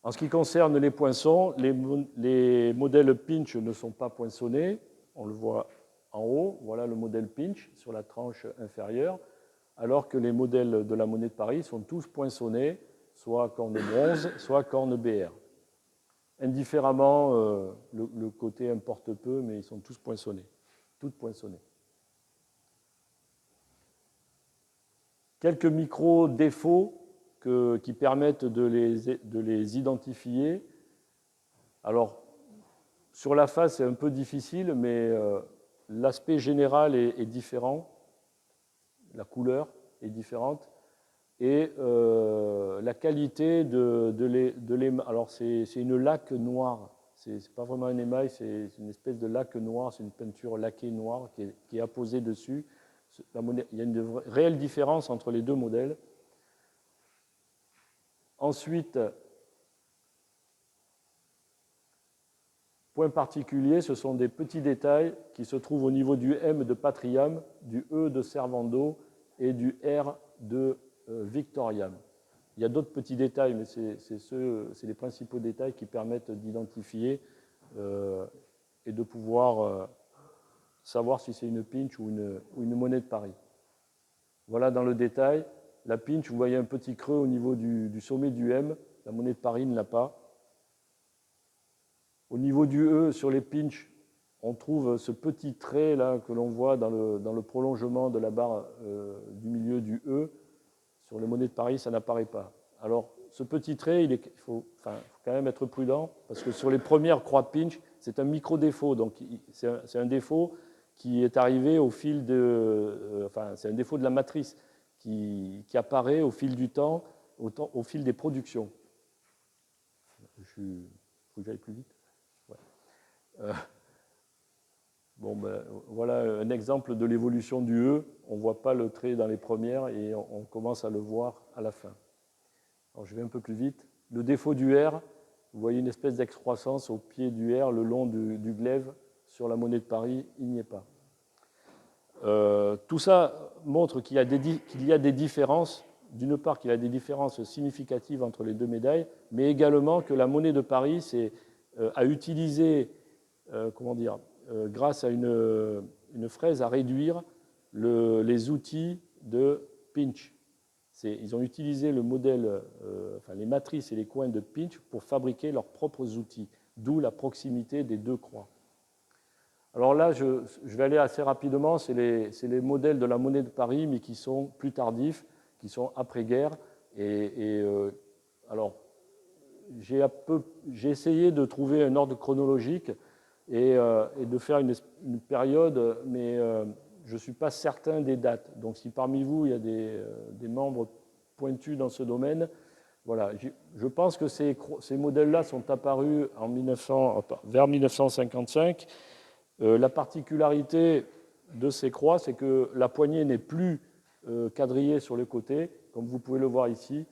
En ce qui concerne les poinçons, les modèles Pinch ne sont pas poinçonnés. On le voit en haut. Voilà le modèle Pinch sur la tranche inférieure, alors que les modèles de la monnaie de Paris sont tous poinçonnés, soit corne bronze, soit corne BR. Indifféremment, le côté importe peu, mais ils sont tous poinçonnés, toutes poinçonnées. Quelques micro-défauts qui permettent de les identifier. Alors, sur la face, c'est un peu difficile, mais l'aspect général est différent. La couleur est différente. Et la qualité alors, c'est une laque noire. Ce n'est pas vraiment un émail, c'est une espèce de laque noire. C'est une peinture laquée noire qui est apposée dessus. Il y a une réelle différence entre les deux modèles. Ensuite, point particulier, ce sont des petits détails qui se trouvent au niveau du M de Patriam, du E de Servando et du R de Victoriam. Il y a d'autres petits détails, mais c'est les principaux détails qui permettent d'identifier et de pouvoir savoir si c'est une Pinch ou une monnaie de Paris. Voilà dans le détail. La Pinch, vous voyez un petit creux au niveau du sommet du M. La monnaie de Paris ne l'a pas. Au niveau du E, sur les Pinch, on trouve ce petit trait là que l'on voit dans le prolongement de la barre du milieu du E. Sur les monnaies de Paris, ça n'apparaît pas. Alors, ce petit trait, il faut quand même être prudent, parce que sur les premières croix Pinch, c'est un micro-défaut. Donc, c'est un défaut qui est arrivé au fil c'est un défaut de la matrice qui apparaît au fil du temps, au fil des productions. Il faut que j'aille plus vite. Ouais. Bon, ben, voilà un exemple de l'évolution du E. On ne voit pas le trait dans les premières et on commence à le voir à la fin. Alors, je vais un peu plus vite. Le défaut du R, vous voyez une espèce d'excroissance au pied du R, le long du glaive. Sur la monnaie de Paris, il n'y est pas. Tout ça montre qu'il y a des différences. D'une part, qu'il y a des différences significatives entre les deux médailles, mais également que la monnaie de Paris a utilisé, grâce à une fraise, à réduire les outils de pinch. Ils ont utilisé le modèle, les matrices et les coins de pinch pour fabriquer leurs propres outils, d'où la proximité des deux croix. Alors là, je vais aller assez rapidement, c'est les modèles de la monnaie de Paris, mais qui sont plus tardifs, qui sont après-guerre. Alors, j'ai essayé de trouver un ordre chronologique et de faire une période, mais je ne suis pas certain des dates. Donc, si parmi vous, il y a des membres pointus dans ce domaine, voilà. Je pense que ces modèles-là sont apparus vers 1955. La particularité de ces croix, c'est que la poignée n'est plus quadrillée sur les côtés, comme vous pouvez le voir ici.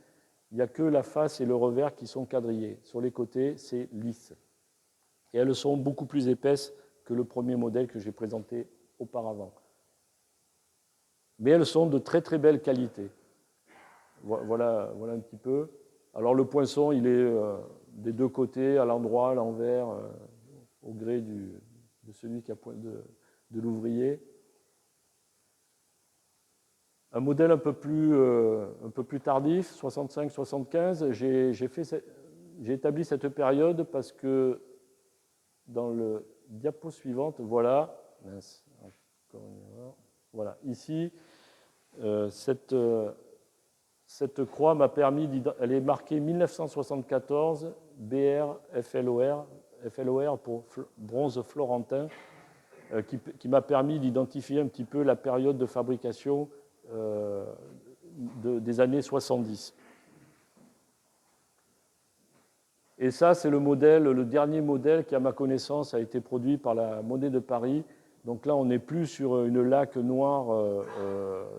Il n'y a que la face et le revers qui sont quadrillés. Sur les côtés, c'est lisse. Et elles sont beaucoup plus épaisses que le premier modèle que j'ai présenté auparavant. Mais elles sont de très très belle qualité. Voilà un petit peu. Alors le poinçon, il est des deux côtés, à l'endroit, à l'envers, au gré de celui de l'ouvrier. Un modèle un peu plus tardif, 65-75, j'ai établi cette période parce que dans le diapo suivante, voilà, ici, cette croix m'a permis, elle est marquée 1974, BR FLOR pour bronze florentin, qui m'a permis d'identifier un petit peu la période de fabrication des années 70. Et ça, c'est le dernier modèle qui, à ma connaissance, a été produit par la Monnaie de Paris. Donc là, on n'est plus sur une laque noire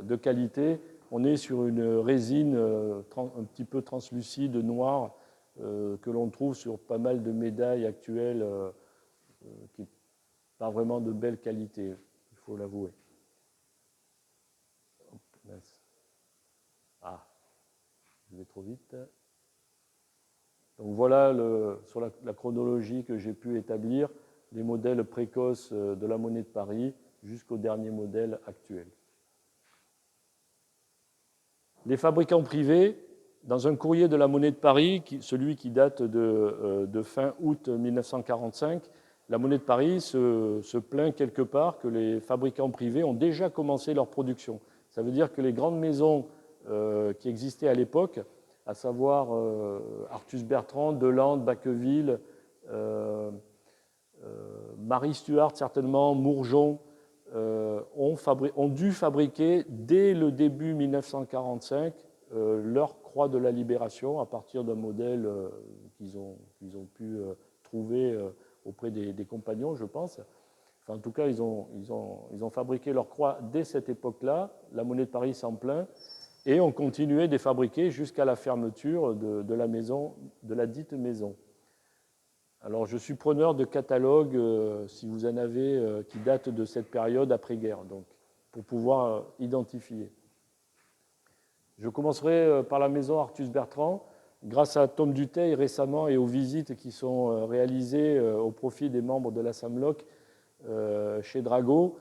de qualité, on est sur une résine un petit peu translucide, noire, que l'on trouve sur pas mal de médailles actuelles, qui n'est pas vraiment de belle qualité, il faut l'avouer. Ah, je vais trop vite. Donc voilà sur la chronologie que j'ai pu établir, les modèles précoces de la Monnaie de Paris jusqu'au dernier modèle actuel. Les fabricants privés, dans un courrier de la Monnaie de Paris, celui qui date de fin août 1945, la Monnaie de Paris se plaint quelque part que les fabricants privés ont déjà commencé leur production. Ça veut dire que les grandes maisons qui existaient à l'époque, à savoir Artus Bertrand, Delandes, Bacqueville, Marie Stuart certainement, Mourgeon, ont dû fabriquer dès le début 1945 leur croix de la Libération à partir d'un modèle qu'ils ont pu trouver auprès des compagnons, je pense. Enfin, en tout cas, ils ont fabriqué leur croix dès cette époque-là. La Monnaie de Paris s'en plaint. Et ont continué de les fabriquer jusqu'à la fermeture de la maison, de la dite maison. Alors, je suis preneur de catalogues, si vous en avez, qui datent de cette période après-guerre, donc, pour pouvoir identifier. Je commencerai par la maison Artus Bertrand. Grâce à Tom Dutheil récemment et aux visites qui sont réalisées au profit des membres de la SAMLOC chez Drago,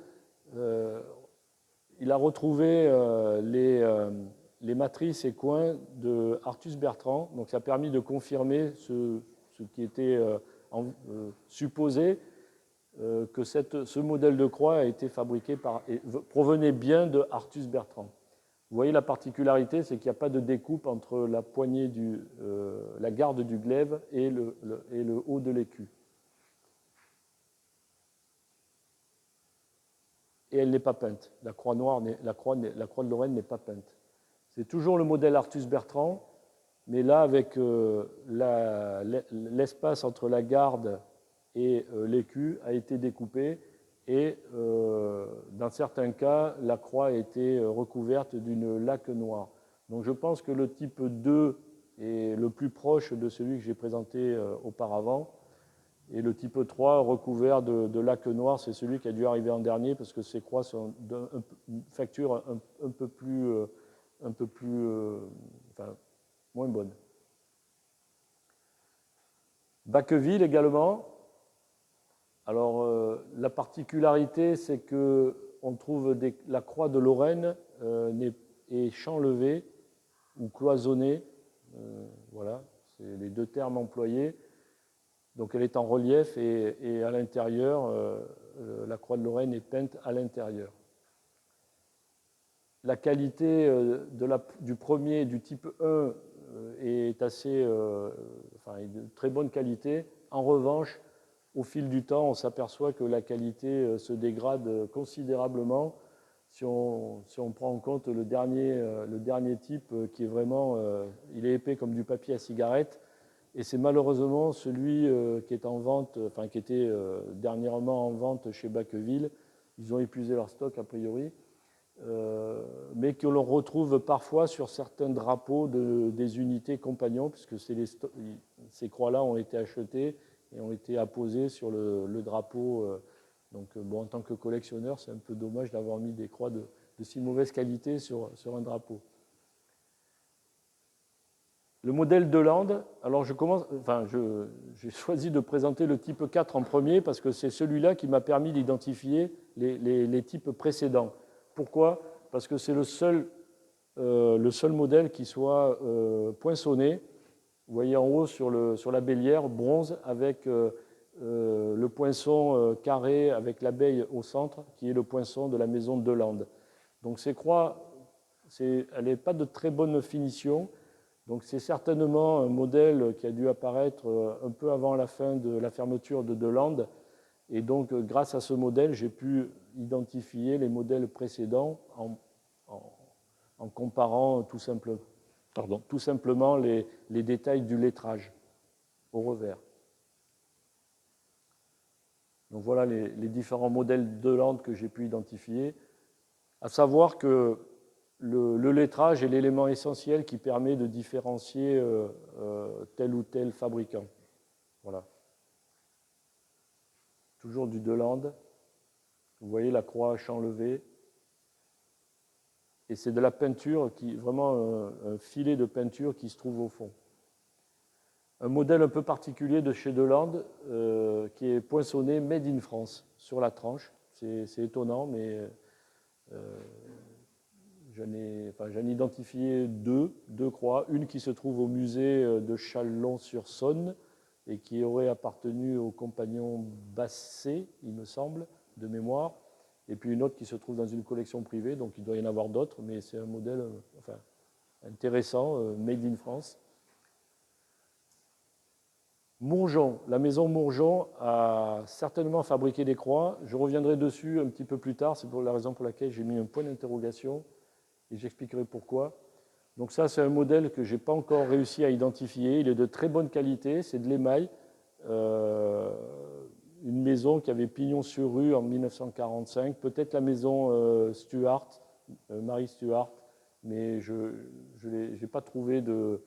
il a retrouvé les matrices et coins de Artus Bertrand. Donc ça a permis de confirmer ce qui était supposé, que ce modèle de croix a été fabriqué provenait bien de Artus Bertrand. Vous voyez la particularité, c'est qu'il n'y a pas de découpe entre la poignée la garde du glaive et le haut de l'écu. Et elle n'est pas peinte. La croix de Lorraine n'est pas peinte. C'est toujours le modèle Artus Bertrand, mais là avec l'espace entre la garde et l'écu a été découpé et dans certains cas, la croix a été recouverte d'une laque noire. Donc je pense que le type 2 est le plus proche de celui que j'ai présenté auparavant. Et le type 3 recouvert de laque noire, c'est celui qui a dû arriver en dernier parce que ces croix sont d'une facture un peu plus, enfin, moins bonne. Bacqueville également. Alors, la particularité, c'est qu'on trouve la croix de Lorraine est chanlevée ou cloisonnée. Voilà, c'est les deux termes employés. Donc, elle est en relief et à l'intérieur, la croix de Lorraine est peinte à l'intérieur. La qualité du premier, du type 1, est est de très bonne qualité. En revanche, au fil du temps, on s'aperçoit que la qualité se dégrade considérablement si on prend en compte le dernier type qui est vraiment, il est épais comme du papier à cigarette, et c'est malheureusement celui qui est en vente, qui était dernièrement en vente chez Bacqueville. Ils ont épuisé leur stock a priori, mais que l'on retrouve parfois sur certains drapeaux des unités compagnons, puisque ces croix-là ont été achetées et ont été apposées sur le drapeau. Donc, bon, en tant que collectionneur, c'est un peu dommage d'avoir mis des croix de si mauvaise qualité sur un drapeau. Le modèle Delande, alors j'ai choisi de présenter le type 4 en premier parce que c'est celui-là qui m'a permis d'identifier les types précédents. Pourquoi? Parce que c'est le seul modèle qui soit poinçonné. Vous voyez en haut sur la bélière, bronze, avec le poinçon carré avec l'abeille au centre, qui est le poinçon de la maison Delande. Donc ces croix, elle n'est pas de très bonne finition. Donc c'est certainement un modèle qui a dû apparaître un peu avant la fin de la fermeture de Delande. Et donc grâce à ce modèle, j'ai pu identifier les modèles précédents en comparant tout simplement les détails du lettrage au revers. Donc voilà les différents modèles Delande que j'ai pu identifier. À savoir que le lettrage est l'élément essentiel qui permet de différencier tel ou tel fabricant. Voilà. Toujours du Delande. Vous voyez la croix chanlevée. Et c'est de la peinture, vraiment un filet de peinture qui se trouve au fond. Un modèle un peu particulier de chez Delande qui est poinçonné Made in France sur la tranche. C'est étonnant, mais j'en ai identifié deux croix. Une qui se trouve au musée de Chalon-sur-Saône et qui aurait appartenu au compagnon Basset, il me semble, de mémoire. Et puis une autre qui se trouve dans une collection privée, donc il doit y en avoir d'autres, mais c'est un modèle intéressant, Made in France. Mourgeon, la maison Mourgeon a certainement fabriqué des croix. Je reviendrai dessus un petit peu plus tard, c'est pour la raison pour laquelle j'ai mis un point d'interrogation et j'expliquerai pourquoi. Donc ça, c'est un modèle que je n'ai pas encore réussi à identifier. Il est de très bonne qualité, c'est de l'émail. Une maison qui avait pignon sur rue en 1945, peut-être la maison Stuart, Marie Stuart, mais je n'ai pas trouvé de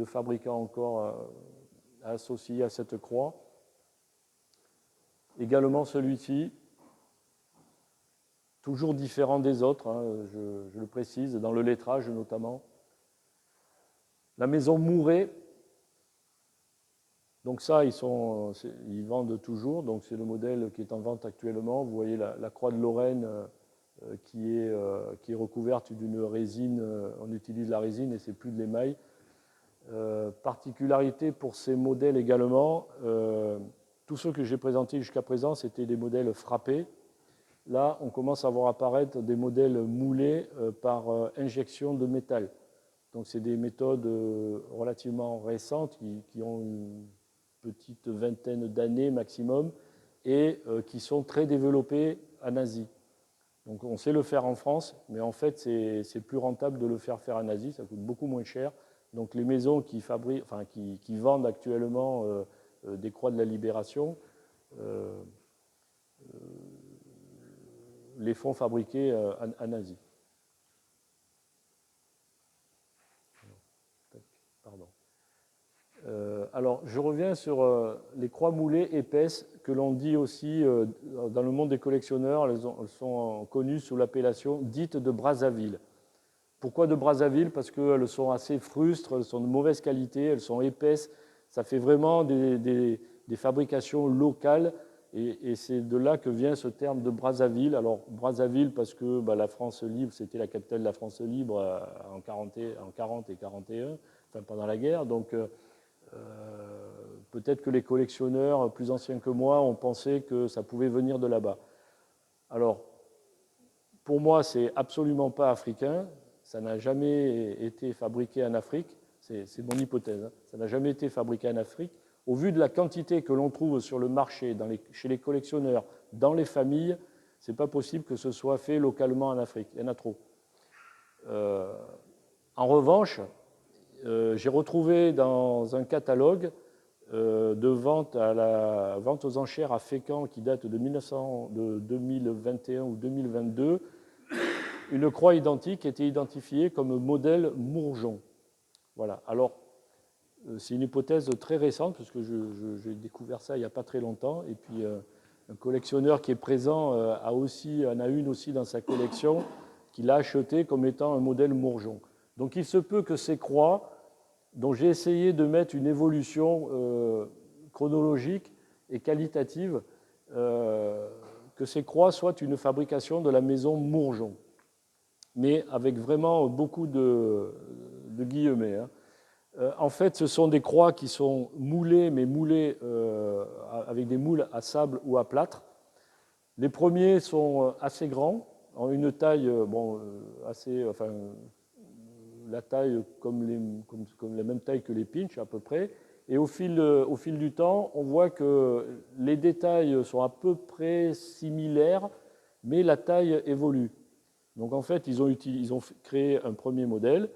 fabricant encore associé à cette croix. Également celui-ci, toujours différent des autres, je le précise, dans le lettrage notamment. La maison Mouret, donc ça, ils vendent toujours, donc c'est le modèle qui est en vente actuellement. Vous voyez la croix de Lorraine qui est recouverte d'une résine, on utilise la résine et c'est plus de l'émail. Particularité pour ces modèles également, tous ceux que j'ai présentés jusqu'à présent, c'était des modèles frappés. Là, on commence à voir apparaître des modèles moulés par injection de métal. Donc c'est des méthodes relativement récentes qui ont une petite vingtaine d'années maximum et qui sont très développées en Asie. Donc on sait le faire en France, mais en fait c'est plus rentable de le faire en Asie, ça coûte beaucoup moins cher. Donc les maisons qui vendent actuellement des croix de la Libération les font fabriquer en Asie. Pardon. Alors, je reviens sur les croix moulées épaisses que l'on dit aussi dans le monde des collectionneurs. Elles sont connues sous l'appellation dite de Brazzaville. Pourquoi de Brazzaville? Parce qu'elles sont assez frustres, elles sont de mauvaise qualité, elles sont épaisses. Ça fait vraiment des fabrications locales et c'est de là que vient ce terme de Brazzaville. Alors, Brazzaville parce que la France libre, c'était la capitale de la France libre en 40 et 41, enfin pendant la guerre. Donc, peut-être que les collectionneurs plus anciens que moi ont pensé que ça pouvait venir de là-bas. Alors, pour moi, c'est absolument pas africain. Ça n'a jamais été fabriqué en Afrique. C'est mon hypothèse. Hein. Ça n'a jamais été fabriqué en Afrique. Au vu de la quantité que l'on trouve sur le marché, chez les collectionneurs, dans les familles, ce n'est pas possible que ce soit fait localement en Afrique. Il y en a trop. En revanche, j'ai retrouvé dans un catalogue de vente à la vente aux enchères à Fécamp qui date de 2021 ou 2022, une croix identique qui était identifiée comme modèle Mourgeon. Voilà. Alors, c'est une hypothèse très récente parce que j'ai découvert ça il n'y a pas très longtemps. Et puis, un collectionneur qui est présent en a une aussi dans sa collection qu'il a acheté comme étant un modèle Mourgeon. Donc, il se peut que ces croix, dont j'ai essayé de mettre une évolution chronologique et qualitative, que ces croix soient une fabrication de la maison Mourgeon, mais avec vraiment beaucoup de guillemets. Hein. En fait, ce sont des croix qui sont moulées, mais moulées avec des moules à sable ou à plâtre. Les premiers sont assez grands, en une taille assez... Enfin, la taille comme la même taille que les pinches à peu près. Et au fil du temps, on voit que les détails sont à peu près similaires, mais la taille évolue. Donc en fait, ils ont créé un premier modèle.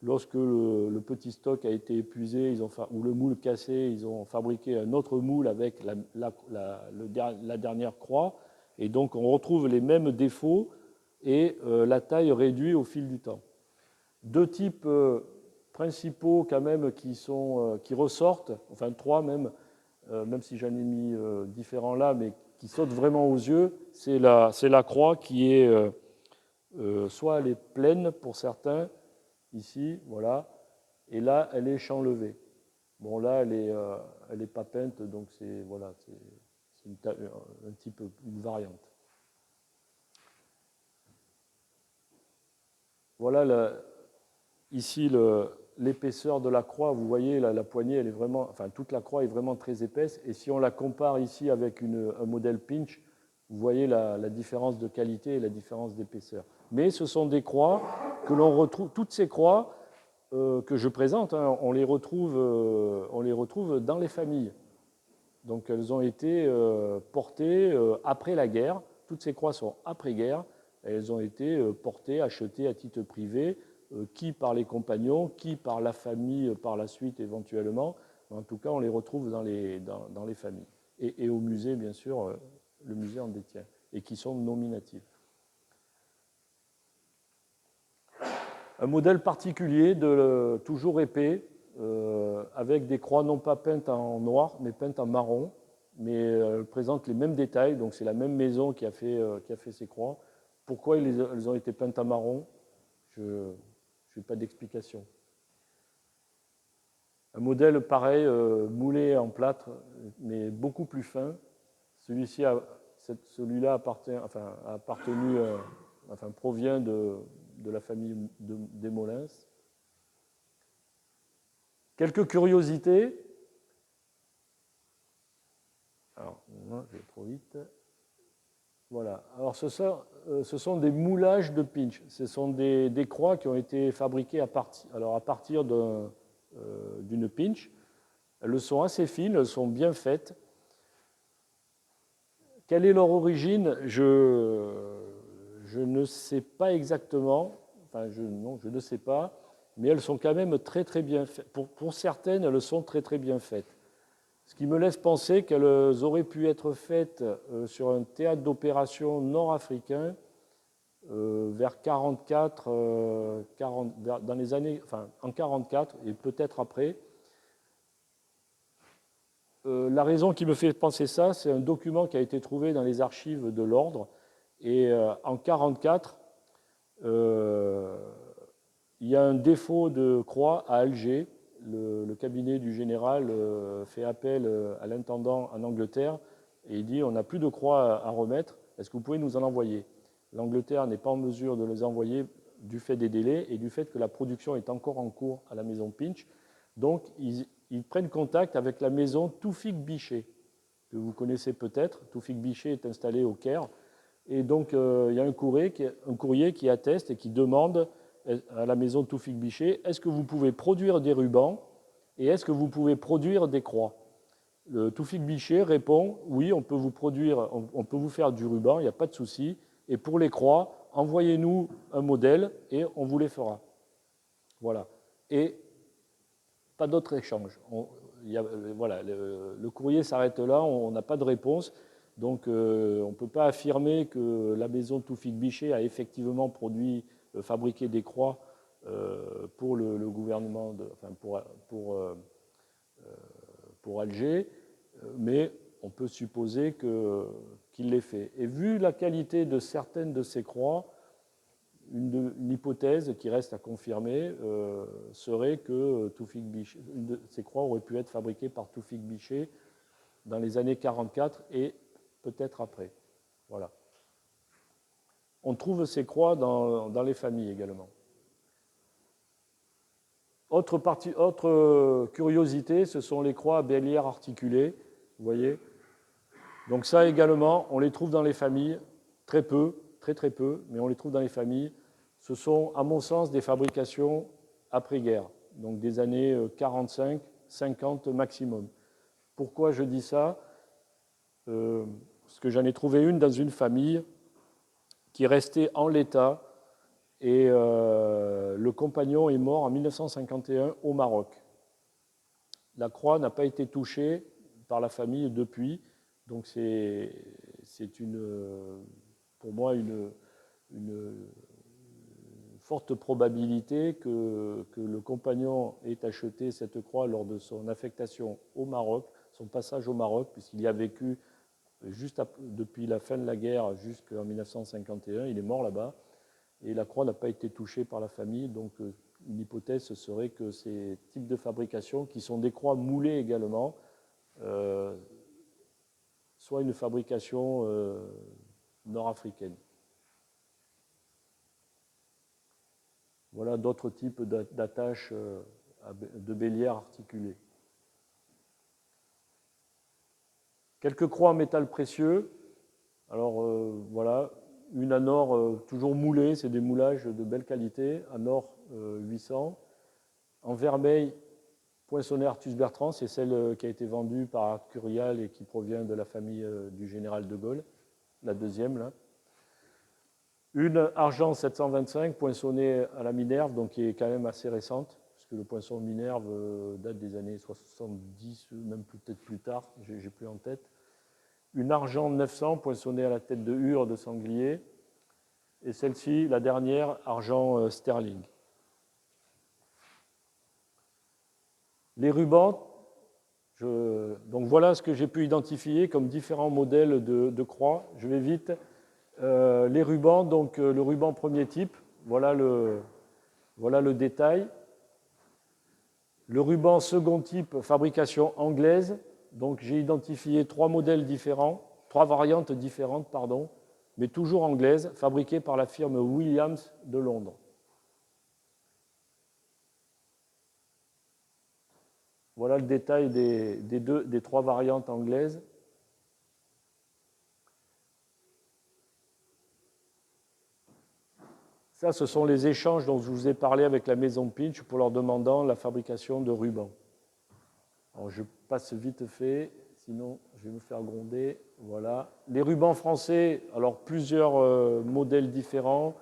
Lorsque le petit stock a été épuisé, ou le moule cassé, ils ont fabriqué un autre moule avec la dernière croix. Et donc on retrouve les mêmes défauts et la taille réduite au fil du temps. Deux types principaux quand même qui ressortent, enfin trois même si j'en ai mis différents là, mais qui sautent vraiment aux yeux, c'est la croix qui est, soit elle est pleine pour certains, ici, voilà, et là elle est chanlevée. Bon là elle est pas peinte, donc c'est voilà, c'est un type, une variante. Voilà ici l'épaisseur de la croix. Vous voyez la poignée, elle est vraiment, enfin toute la croix est vraiment très épaisse. Et si on la compare ici avec un modèle pinch, vous voyez la différence de qualité et la différence d'épaisseur. Mais ce sont des croix que l'on retrouve, toutes ces croix que je présente, hein, on les retrouve dans les familles. Donc elles ont été portées après la guerre. Toutes ces croix sont après-guerre. Elles ont été portées, achetées à titre privé, qui par les compagnons, qui par la famille par la suite éventuellement. En tout cas, on les retrouve dans les familles. Et au musée, bien sûr, le musée en détient, et qui sont nominatives. Un modèle particulier, toujours épais, avec des croix non pas peintes en noir, mais peintes en marron, mais présentent les mêmes détails, donc c'est la même maison qui a fait ces croix. Pourquoi elles ont été peintes en marron? Je n'ai pas d'explication. Un modèle pareil, moulé en plâtre, mais beaucoup plus fin. Celui-là provient de la famille des Molins. Quelques curiosités. Alors, je vais trop vite. Voilà. Alors, ce sont des moulages de pinch. Ce sont des croix qui ont été fabriquées à partir d'une pinch. Elles sont assez fines, elles sont bien faites. Quelle est leur origine? Je ne sais pas exactement. Enfin, je ne sais pas. Mais elles sont quand même très, très bien faites. Pour certaines, elles sont très, très bien faites. ce qui me laisse penser qu'elles auraient pu être faites sur un théâtre d'opération nord-africain vers 44, dans les années, enfin en 44 et peut-être après. La raison qui me fait penser ça, c'est un document qui a été trouvé dans les archives de l'ordre. Et en 44, il y a un défaut de croix à Alger. Le cabinet du général fait appel à l'intendant en Angleterre et il dit on n'a plus de croix à remettre, est-ce que vous pouvez nous en envoyer? L'Angleterre n'est pas en mesure de les envoyer du fait des délais et du fait que la production est encore en cours à la maison Pinch. Donc ils prennent contact avec la maison Toufik-Bichet, que vous connaissez peut-être. Toufik-Bichet est installé au Caire. Et donc, il y a un courrier qui atteste et qui demande à la maison Toufik-Bichet, est-ce que vous pouvez produire des rubans et est-ce que vous pouvez produire des croix? Le Toufik-Bichet répond, oui, on peut vous faire du ruban, il n'y a pas de souci. Et pour les croix, envoyez-nous un modèle et on vous les fera. Voilà. Et pas d'autre échange. Voilà, le courrier s'arrête là, on n'a pas de réponse. Donc, on ne peut pas affirmer que la maison Toufik-Bichet a effectivement fabriqué des croix pour le gouvernement, pour Alger, mais on peut supposer qu'il l'ait fait. Et vu la qualité de certaines de ces croix, une hypothèse qui reste à confirmer serait que ces croix auraient pu être fabriquées par Toufik-Bichet dans les années 44 et peut-être après. Voilà. On trouve ces croix dans les familles également. Autre curiosité, ce sont les croix à bélière articulées. Vous voyez? Donc ça également, on les trouve dans les familles, très peu, très peu, mais on les trouve dans les familles. Ce sont, à mon sens, des fabrications après-guerre, donc des années 45, 50 maximum. Pourquoi je dis ça? Parce que j'en ai trouvé une dans une famille qui est restée en l'état et le compagnon est mort en 1951 au Maroc. La croix n'a pas été touchée par la famille depuis, donc c'est pour moi une forte probabilité que le compagnon ait acheté cette croix lors de son affectation au Maroc, son passage au Maroc, puisqu'il y a vécu depuis la fin de la guerre jusqu'en 1951, il est mort là-bas, et la croix n'a pas été touchée par la famille, donc une hypothèse ce serait que ces types de fabrication, qui sont des croix moulées également, soient une fabrication nord-africaine. Voilà d'autres types d'attaches de bélières articulées. Quelques croix en métal précieux. Alors voilà, une en or toujours moulée, c'est des moulages de belle qualité, en or 800. En vermeil, poinçonné Artus Bertrand, c'est celle qui a été vendue par Curial et qui provient de la famille du général de Gaulle, la deuxième là. Une argent 725, poinçonnée à la Minerve, donc qui est quand même assez récente, puisque le poinçon Minerve date des années 70, même peut-être plus tard, j'ai plus en tête. Une argent 900, poinçonnée à la tête de hure de sanglier. Et celle-ci, la dernière, argent sterling. Les rubans, donc voilà ce que j'ai pu identifier comme différents modèles de croix. Je vais vite. Les rubans, donc le ruban premier type, voilà le détail. Le ruban second type, fabrication anglaise. Donc j'ai identifié trois variantes différentes, mais toujours anglaises, fabriquées par la firme Williams de Londres. Voilà le détail des trois variantes anglaises. Ça, ce sont les échanges dont je vous ai parlé avec la maison Pinch pour leur demandant la fabrication de rubans. Alors, je passe vite fait, sinon je vais me faire gronder. Voilà. Les rubans français, alors plusieurs modèles différents,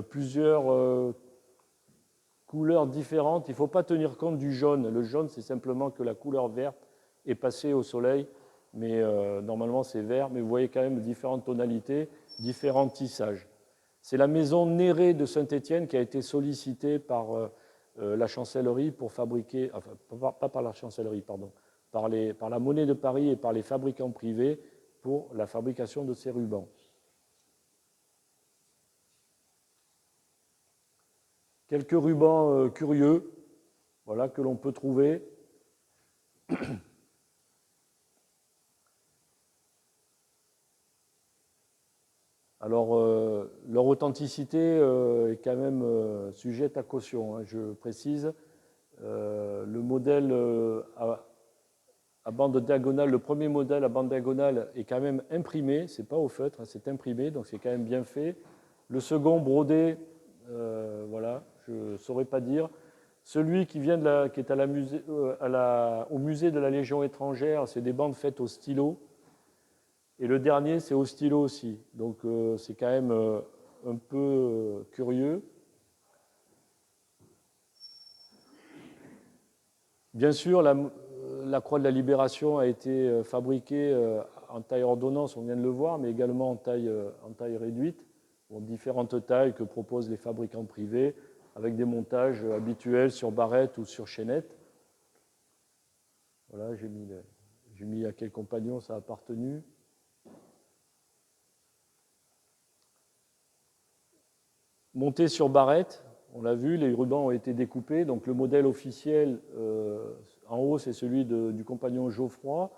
plusieurs couleurs différentes. Il ne faut pas tenir compte du jaune. Le jaune, c'est simplement que la couleur verte est passé au soleil, mais normalement c'est vert, mais vous voyez quand même différentes tonalités, différents tissages. C'est la maison Néré de Saint-Étienne qui a été sollicitée par la chancellerie pour fabriquer, enfin pas par la chancellerie, pardon, par la Monnaie de Paris et par les fabricants privés pour la fabrication de ces rubans. Quelques rubans curieux, voilà, que l'on peut trouver. Alors, leur authenticité est quand même sujette à caution, hein, je précise. Le modèle à bande diagonale, le premier modèle à bande diagonale est quand même imprimé, c'est pas au feutre, hein, c'est imprimé, donc c'est quand même bien fait. Le second brodé, voilà, je ne saurais pas dire. Celui qui vient qui est au musée de la Légion étrangère, c'est des bandes faites au stylo. Et le dernier, c'est au stylo aussi. Donc c'est quand même un peu curieux. Bien sûr, la Croix de la Libération a été fabriquée en taille ordonnance, on vient de le voir, mais également en taille réduite, en différentes tailles que proposent les fabricants privés, avec des montages habituels sur barrette ou sur chaînette. Voilà, j'ai mis à quel compagnon ça a appartenu. Monté sur barrette, on l'a vu, les rubans ont été découpés. Donc le modèle officiel en haut, c'est celui du compagnon Geoffroy.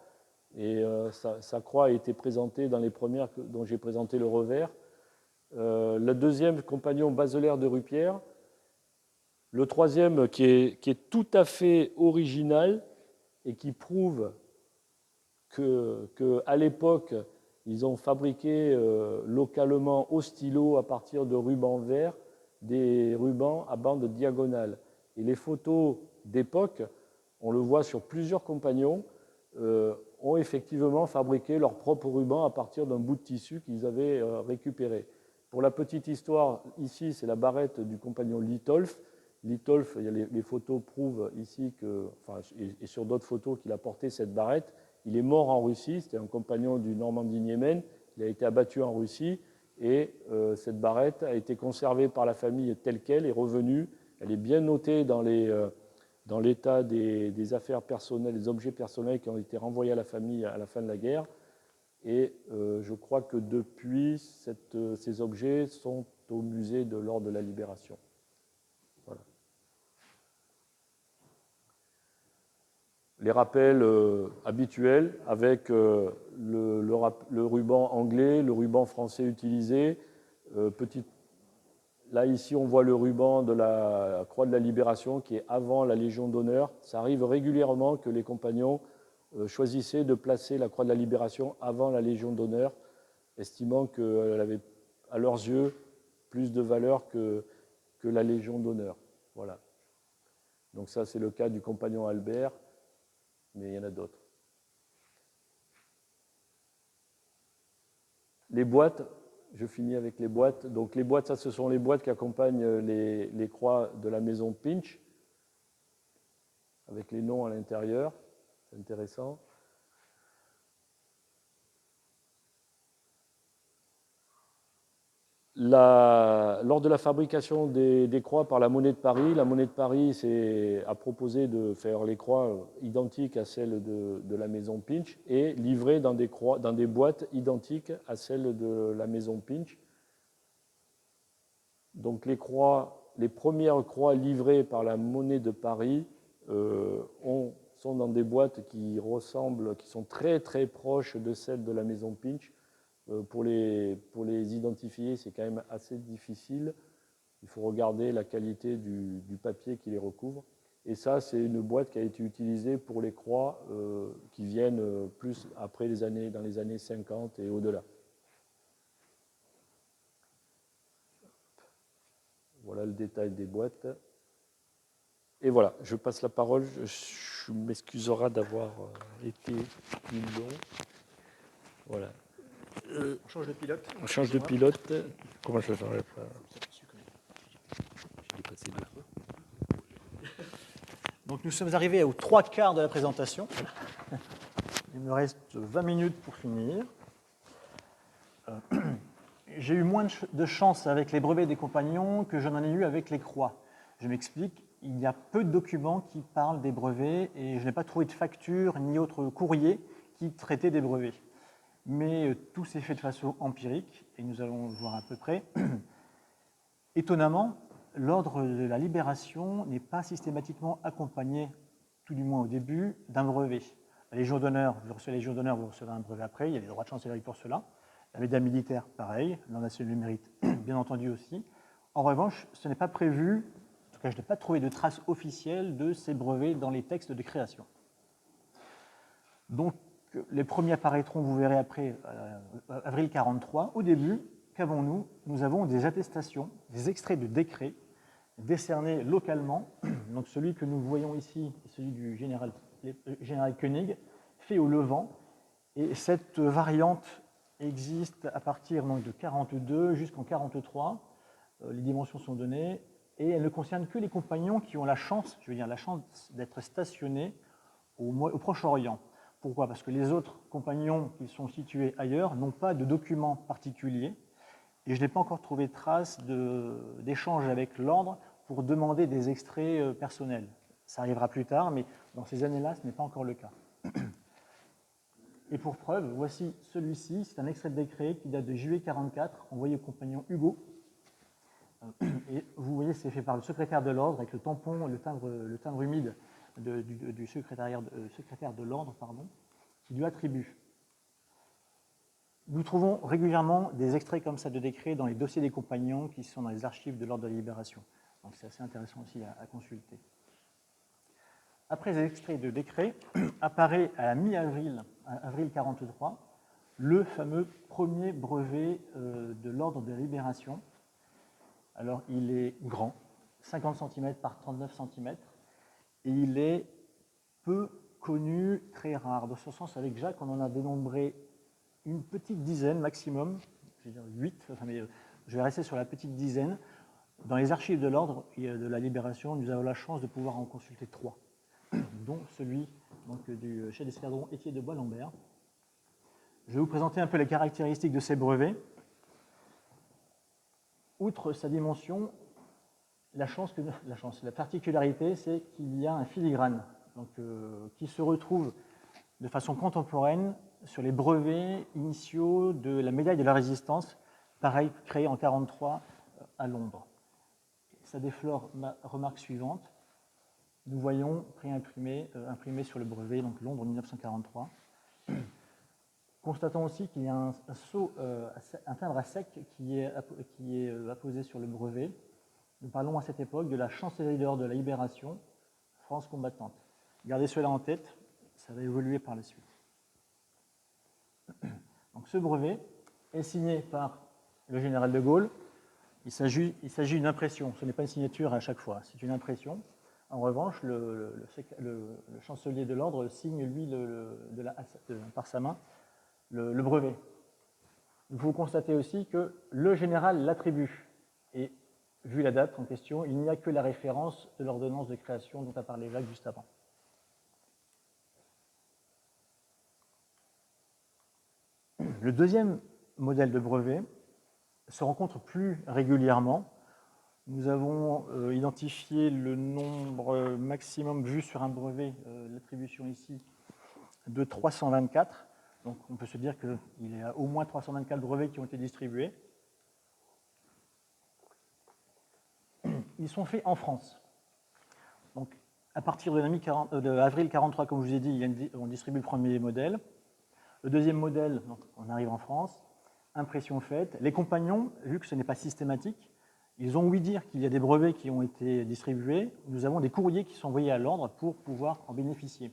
Et sa croix a été présentée dans les premières dont j'ai présenté le revers. Le deuxième compagnon Baselaire de Rupierre. Le troisième qui est tout à fait original et qui prouve qu'à l'époque, ils ont fabriqué localement au stylo à partir de rubans verts des rubans à bande diagonale. Et les photos d'époque, on le voit sur plusieurs compagnons, ont effectivement fabriqué leur propre ruban à partir d'un bout de tissu qu'ils avaient récupéré. Pour la petite histoire, ici, c'est la barrette du compagnon Litolf. Litolf, les photos prouvent ici et sur d'autres photos qu'il a porté cette barrette. Il est mort en Russie, c'était un compagnon du Normandie-Niemen, il a été abattu en Russie et cette barrette a été conservée par la famille telle qu'elle, est revenue, elle est bien notée dans l'état des affaires personnelles, des objets personnels qui ont été renvoyés à la famille à la fin de la guerre. Et je crois que depuis, ces objets sont au musée de l'Ordre de la Libération. Voilà. Les rappels habituels avec le ruban anglais, le ruban français utilisé. Là, ici, on voit le ruban de la Croix de la Libération qui est avant la Légion d'honneur. Ça arrive régulièrement que les compagnons choisissaient de placer la Croix de la Libération avant la Légion d'honneur, estimant qu'elle avait, à leurs yeux, plus de valeur que la Légion d'honneur. Voilà. Donc ça, c'est le cas du compagnon Albert, mais il y en a d'autres. Les boîtes, je finis avec les boîtes. Donc les boîtes, ça, ce sont les boîtes qui accompagnent les croix de la maison Pinch, avec les noms à l'intérieur. C'est intéressant. Lors de la fabrication des croix par la Monnaie de Paris a proposé de faire les croix identiques à celles de la maison Pinch et livrées dans des boîtes identiques à celles de la maison Pinch. Donc les premières croix livrées par la Monnaie de Paris sont dans des boîtes qui sont très très proches de celles de la maison Pinch. Pour les identifier, c'est quand même assez difficile. Il faut regarder la qualité du papier qui les recouvre. Et ça, c'est une boîte qui a été utilisée pour les croix qui viennent plus après dans les années 50 et au-delà. Voilà le détail des boîtes. Et voilà, je passe la parole. Je m'excuserai d'avoir été plus long. Voilà. On change de pilote. On change de pilote. Comment ça s'arrête ça ? Donc nous sommes arrivés aux 3/4 de la présentation. Il me reste 20 minutes pour finir. J'ai eu moins de chance avec les brevets des compagnons que je n'en ai eu avec les croix. Je m'explique, il y a peu de documents qui parlent des brevets et je n'ai pas trouvé de facture ni autre courrier qui traitait des brevets. Mais tout s'est fait de façon empirique et nous allons le voir à peu près. Étonnamment, l'ordre de la libération n'est pas systématiquement accompagné, tout du moins au début, d'un brevet. La Légion d'honneur, vous recevez la Légion d'honneur, vous recevez un brevet après, il y a des droits de chancellerie pour cela. La médaille militaire, pareil, l'ordre national du mérite, bien entendu aussi. En revanche, ce n'est pas prévu, en tout cas je n'ai pas trouvé de traces officielles de ces brevets dans les textes de création. Donc, les premiers apparaîtront, vous verrez après, avril 43. Au début, qu'avons-nous? Nous avons des attestations, des extraits de décrets décernés localement. Donc celui que nous voyons ici, celui du général Koenig, fait au Levant. Et cette variante existe à partir donc, de 42 jusqu'en 43. Les dimensions sont données. Et elle ne concerne que les compagnons qui ont la chance, je veux dire la chance d'être stationnés au Proche-Orient. Pourquoi? Parce que les autres compagnons qui sont situés ailleurs n'ont pas de documents particuliers et je n'ai pas encore trouvé de trace d'échange avec l'ordre pour demander des extraits personnels. Ça arrivera plus tard, mais dans ces années-là, ce n'est pas encore le cas. Et pour preuve, voici celui-ci, c'est un extrait de décret qui date de juillet 44, envoyé au compagnon Hugo. Et vous voyez, c'est fait par le secrétaire de l'ordre avec le tampon, le timbre humide du secrétaire de l'ordre, qui lui attribue. Nous trouvons régulièrement des extraits comme ça de décrets dans les dossiers des compagnons qui sont dans les archives de l'ordre de la Libération. Donc c'est assez intéressant aussi à consulter. Après les extraits de décrets, apparaît à la mi-avril, avril 43, le fameux premier brevet de l'ordre de la Libération. Alors il est grand, 50 cm par 39 cm, et il est peu connu, très rare. Dans ce sens, avec Jacques, on en a dénombré une petite dizaine maximum, je vais dire 8, mais je vais rester sur la petite dizaine. Dans les archives de l'ordre et de la Libération, nous avons la chance de pouvoir en consulter 3, dont celui donc, du chef d'escadron Étienne de Bois-Lambert. Je vais vous présenter un peu les caractéristiques de ces brevets. Outre sa dimension, la particularité, c'est qu'il y a un filigrane donc, qui se retrouve de façon contemporaine sur les brevets initiaux de la médaille de la Résistance, pareil, créée en 1943 à Londres. Ça déflore ma remarque suivante. Nous voyons préimprimé imprimé sur le brevet, donc Londres 1943. Constatons aussi qu'il y a un timbre à sec qui est apposé sur le brevet. Nous parlons à cette époque de la chancellerie de l'ordre de la Libération, France combattante. Gardez cela en tête, ça va évoluer par la suite. Donc, ce brevet est signé par le général de Gaulle. Il s'agit d'une impression, ce n'est pas une signature à chaque fois, c'est une impression. En revanche, le chancelier de l'ordre signe, lui, par sa main, le brevet. Vous constatez aussi que le général l'attribue. Et vu la date en question, il n'y a que la référence de l'ordonnance de création dont a parlé Jacques juste avant. Le deuxième modèle de brevet se rencontre plus régulièrement. Nous avons identifié le nombre maximum vu sur un brevet, l'attribution ici, de 324. Donc on peut se dire qu'il y a au moins 324 brevets qui ont été distribués. Ils sont faits en France. Donc à partir de avril 43, comme je vous ai dit, on distribue le premier modèle. Le deuxième modèle, donc, on arrive en France, impression faite. Les compagnons, vu que ce n'est pas systématique, ils ont ouï dire qu'il y a des brevets qui ont été distribués. Nous avons des courriers qui sont envoyés à l'ordre pour pouvoir en bénéficier.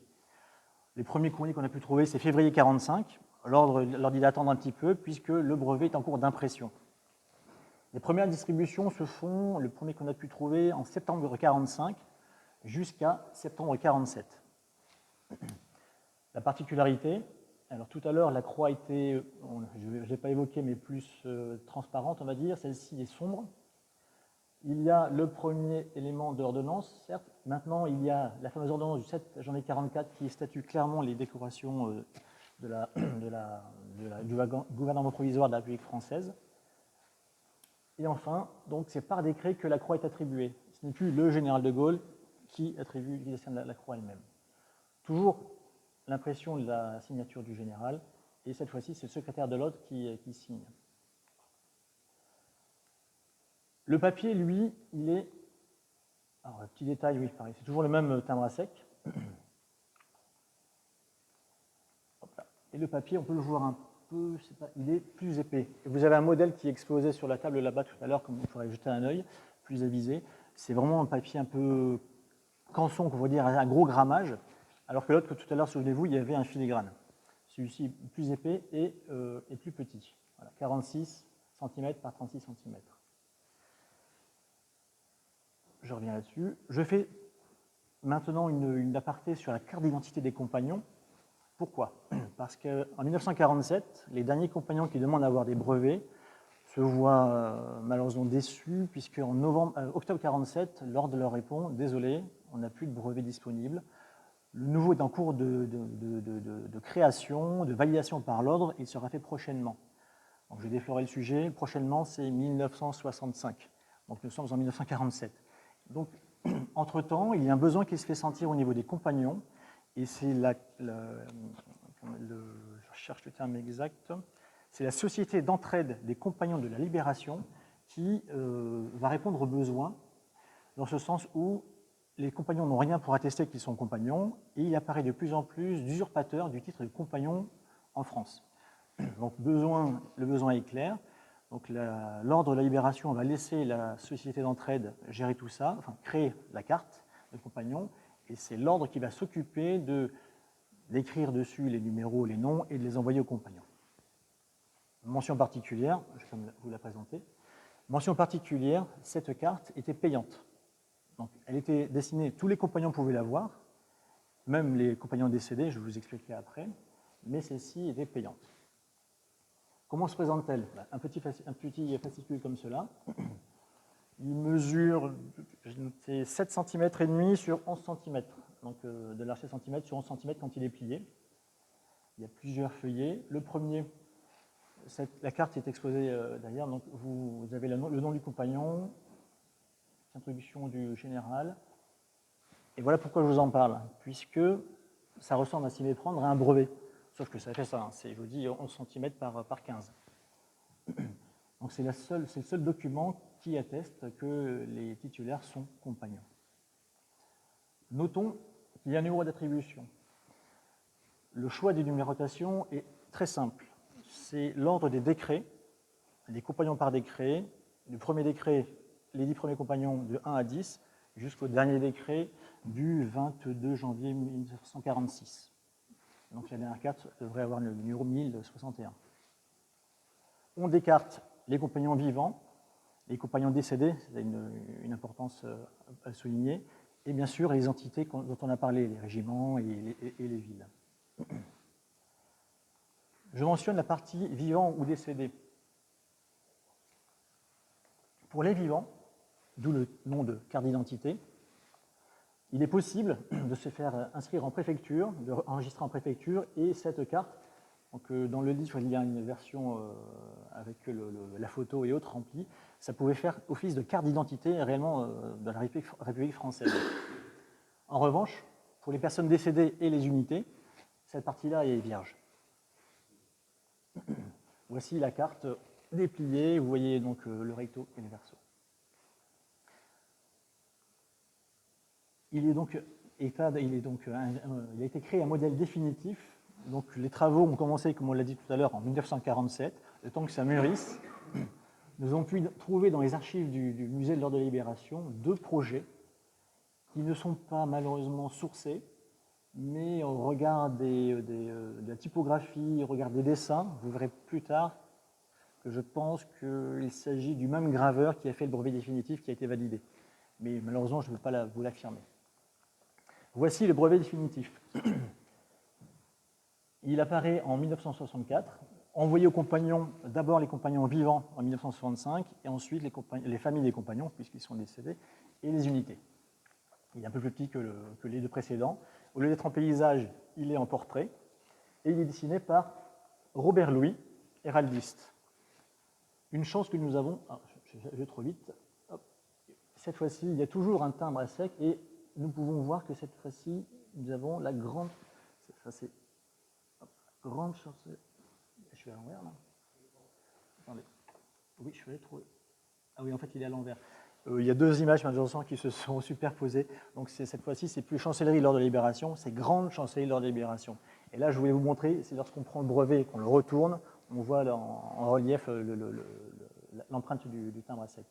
Les premiers courriers qu'on a pu trouver, c'est février 45. L'ordre leur dit d'attendre un petit peu, puisque le brevet est en cours d'impression. Les premières distributions se font, le premier qu'on a pu trouver, en septembre 45 jusqu'à septembre 47. La particularité, alors tout à l'heure, la croix était, je ne l'ai pas évoqué, mais plus transparente, on va dire. Celle-ci est sombre. Il y a le premier élément d'ordonnance, certes. Maintenant, il y a la fameuse ordonnance du 7 janvier 44 qui statue clairement les décorations du gouvernement provisoire de la République française. Et enfin, donc, c'est par décret que la croix est attribuée. Ce n'est plus le général de Gaulle qui décerne la croix elle-même. Toujours l'impression de la signature du général, et cette fois-ci, c'est le secrétaire de l'ordre qui signe. Le papier, lui, il est... Alors, petit détail, oui, pareil, c'est toujours le même timbre à sec. Et le papier, on peut le voir un peu, il est plus épais. Et vous avez un modèle qui est exposé sur la table là-bas tout à l'heure, comme vous pourrez jeter un œil, plus avisé. C'est vraiment un papier un peu canson, qu'on va dire, un gros grammage, alors que l'autre, que tout à l'heure, souvenez-vous, il y avait un filigrane. Celui-ci plus épais et plus petit. Voilà, 46 cm par 36 cm. Je reviens là-dessus. Je fais maintenant une aparté sur la carte d'identité des compagnons. Pourquoi? Parce qu'en 1947, les derniers compagnons qui demandent à avoir des brevets se voient malheureusement déçus, puisqu'en octobre 1947, l'ordre leur répond « Désolé, on n'a plus de brevet disponible. Le nouveau est en cours de création, de validation par l'ordre, il sera fait prochainement. » Donc je vais déflorer le sujet. Prochainement, c'est 1965. Donc nous sommes en 1947. Donc, entre-temps, il y a un besoin qui se fait sentir au niveau des compagnons, et c'est je cherche le terme exact, c'est la société d'entraide des compagnons de la Libération qui va répondre aux besoins, dans ce sens où les compagnons n'ont rien pour attester qu'ils sont compagnons, et il apparaît de plus en plus d'usurpateurs du titre de compagnon en France. Donc le besoin est clair. Donc l'ordre de la Libération va laisser la société d'entraide gérer tout ça, enfin créer la carte de compagnon, et c'est l'ordre qui va s'occuper d'écrire dessus les numéros, les noms, et de les envoyer aux compagnons. Mention particulière, je vais vous la présenter. Mention particulière, cette carte était payante. Donc elle était destinée, tous les compagnons pouvaient l'avoir, même les compagnons décédés, je vais vous expliquer après, mais celle-ci était payante. Comment se présente-t-elle? Un petit fascicule comme cela. Il mesure, j'ai noté, 7 cm et demi sur 11 cm. Donc de large 7 cm sur 11 cm quand il est plié. Il y a plusieurs feuillets. Le premier, la carte est exposée derrière. Donc vous avez le nom du compagnon, introduction du général. Et voilà pourquoi je vous en parle. Puisque ça ressemble à s'y méprendre à un brevet. Sauf que ça fait ça, je vous dis 11 cm par 15. Donc c'est le seul document qui atteste que les titulaires sont compagnons. Notons qu'il y a un numéro d'attribution. Le choix des numérotations est très simple. C'est l'ordre des décrets, des compagnons par décret. Du premier décret, les 10 premiers compagnons de 1 à 10, jusqu'au dernier décret du 22 janvier 1946. Donc la dernière carte devrait avoir le numéro 1061. On décarte les compagnons vivants, les compagnons décédés, c'est une importance à souligner, et bien sûr les entités dont on a parlé, les régiments et les villes. Je mentionne la partie vivants ou décédés. Pour les vivants, d'où le nom de carte d'identité, il est possible de se faire inscrire en préfecture, de enregistrer en préfecture, et cette carte, donc dans le livre il y a une version avec la photo et autres remplie, ça pouvait faire office de carte d'identité réellement de la République française. En revanche, pour les personnes décédées et les unités, cette partie-là est vierge. Voici la carte dépliée, vous voyez donc le recto et le verso. Il a été créé un modèle définitif. Donc les travaux ont commencé, comme on l'a dit tout à l'heure, en 1947. Le temps que ça mûrisse, nous avons pu trouver dans les archives du musée de l'Ordre de la Libération 2 projets qui ne sont pas malheureusement sourcés, mais au regard de la typographie, au regard des dessins, vous verrez plus tard que je pense qu'il s'agit du même graveur qui a fait le brevet définitif qui a été validé. Mais malheureusement, je ne peux pas vous l'affirmer. Voici le brevet définitif. Il apparaît en 1964, envoyé aux compagnons, d'abord les compagnons vivants en 1965, et ensuite les familles des compagnons, puisqu'ils sont décédés, et les unités. Il est un peu plus petit que les 2 précédents. Au lieu d'être en paysage, il est en portrait. et il est dessiné par Robert Louis, héraldiste. Une chance que nous avons, je vais trop vite, hop. Cette fois-ci, il y a toujours un timbre à sec, et nous pouvons voir que cette fois-ci, nous avons la grande, ça c'est grande chance, je suis à l'envers là. Attendez, oui, je vais trouver. Ah oui, en fait, il est à l'envers. Il y a deux images malheureusement qui se sont superposées. Donc cette fois-ci, c'est plus chancellerie lors de la Libération, c'est grande chancellerie lors de la Libération. Et là, je voulais vous montrer, c'est lorsqu'on prend le brevet et qu'on le retourne, on voit là, en relief l'empreinte du timbre à sec.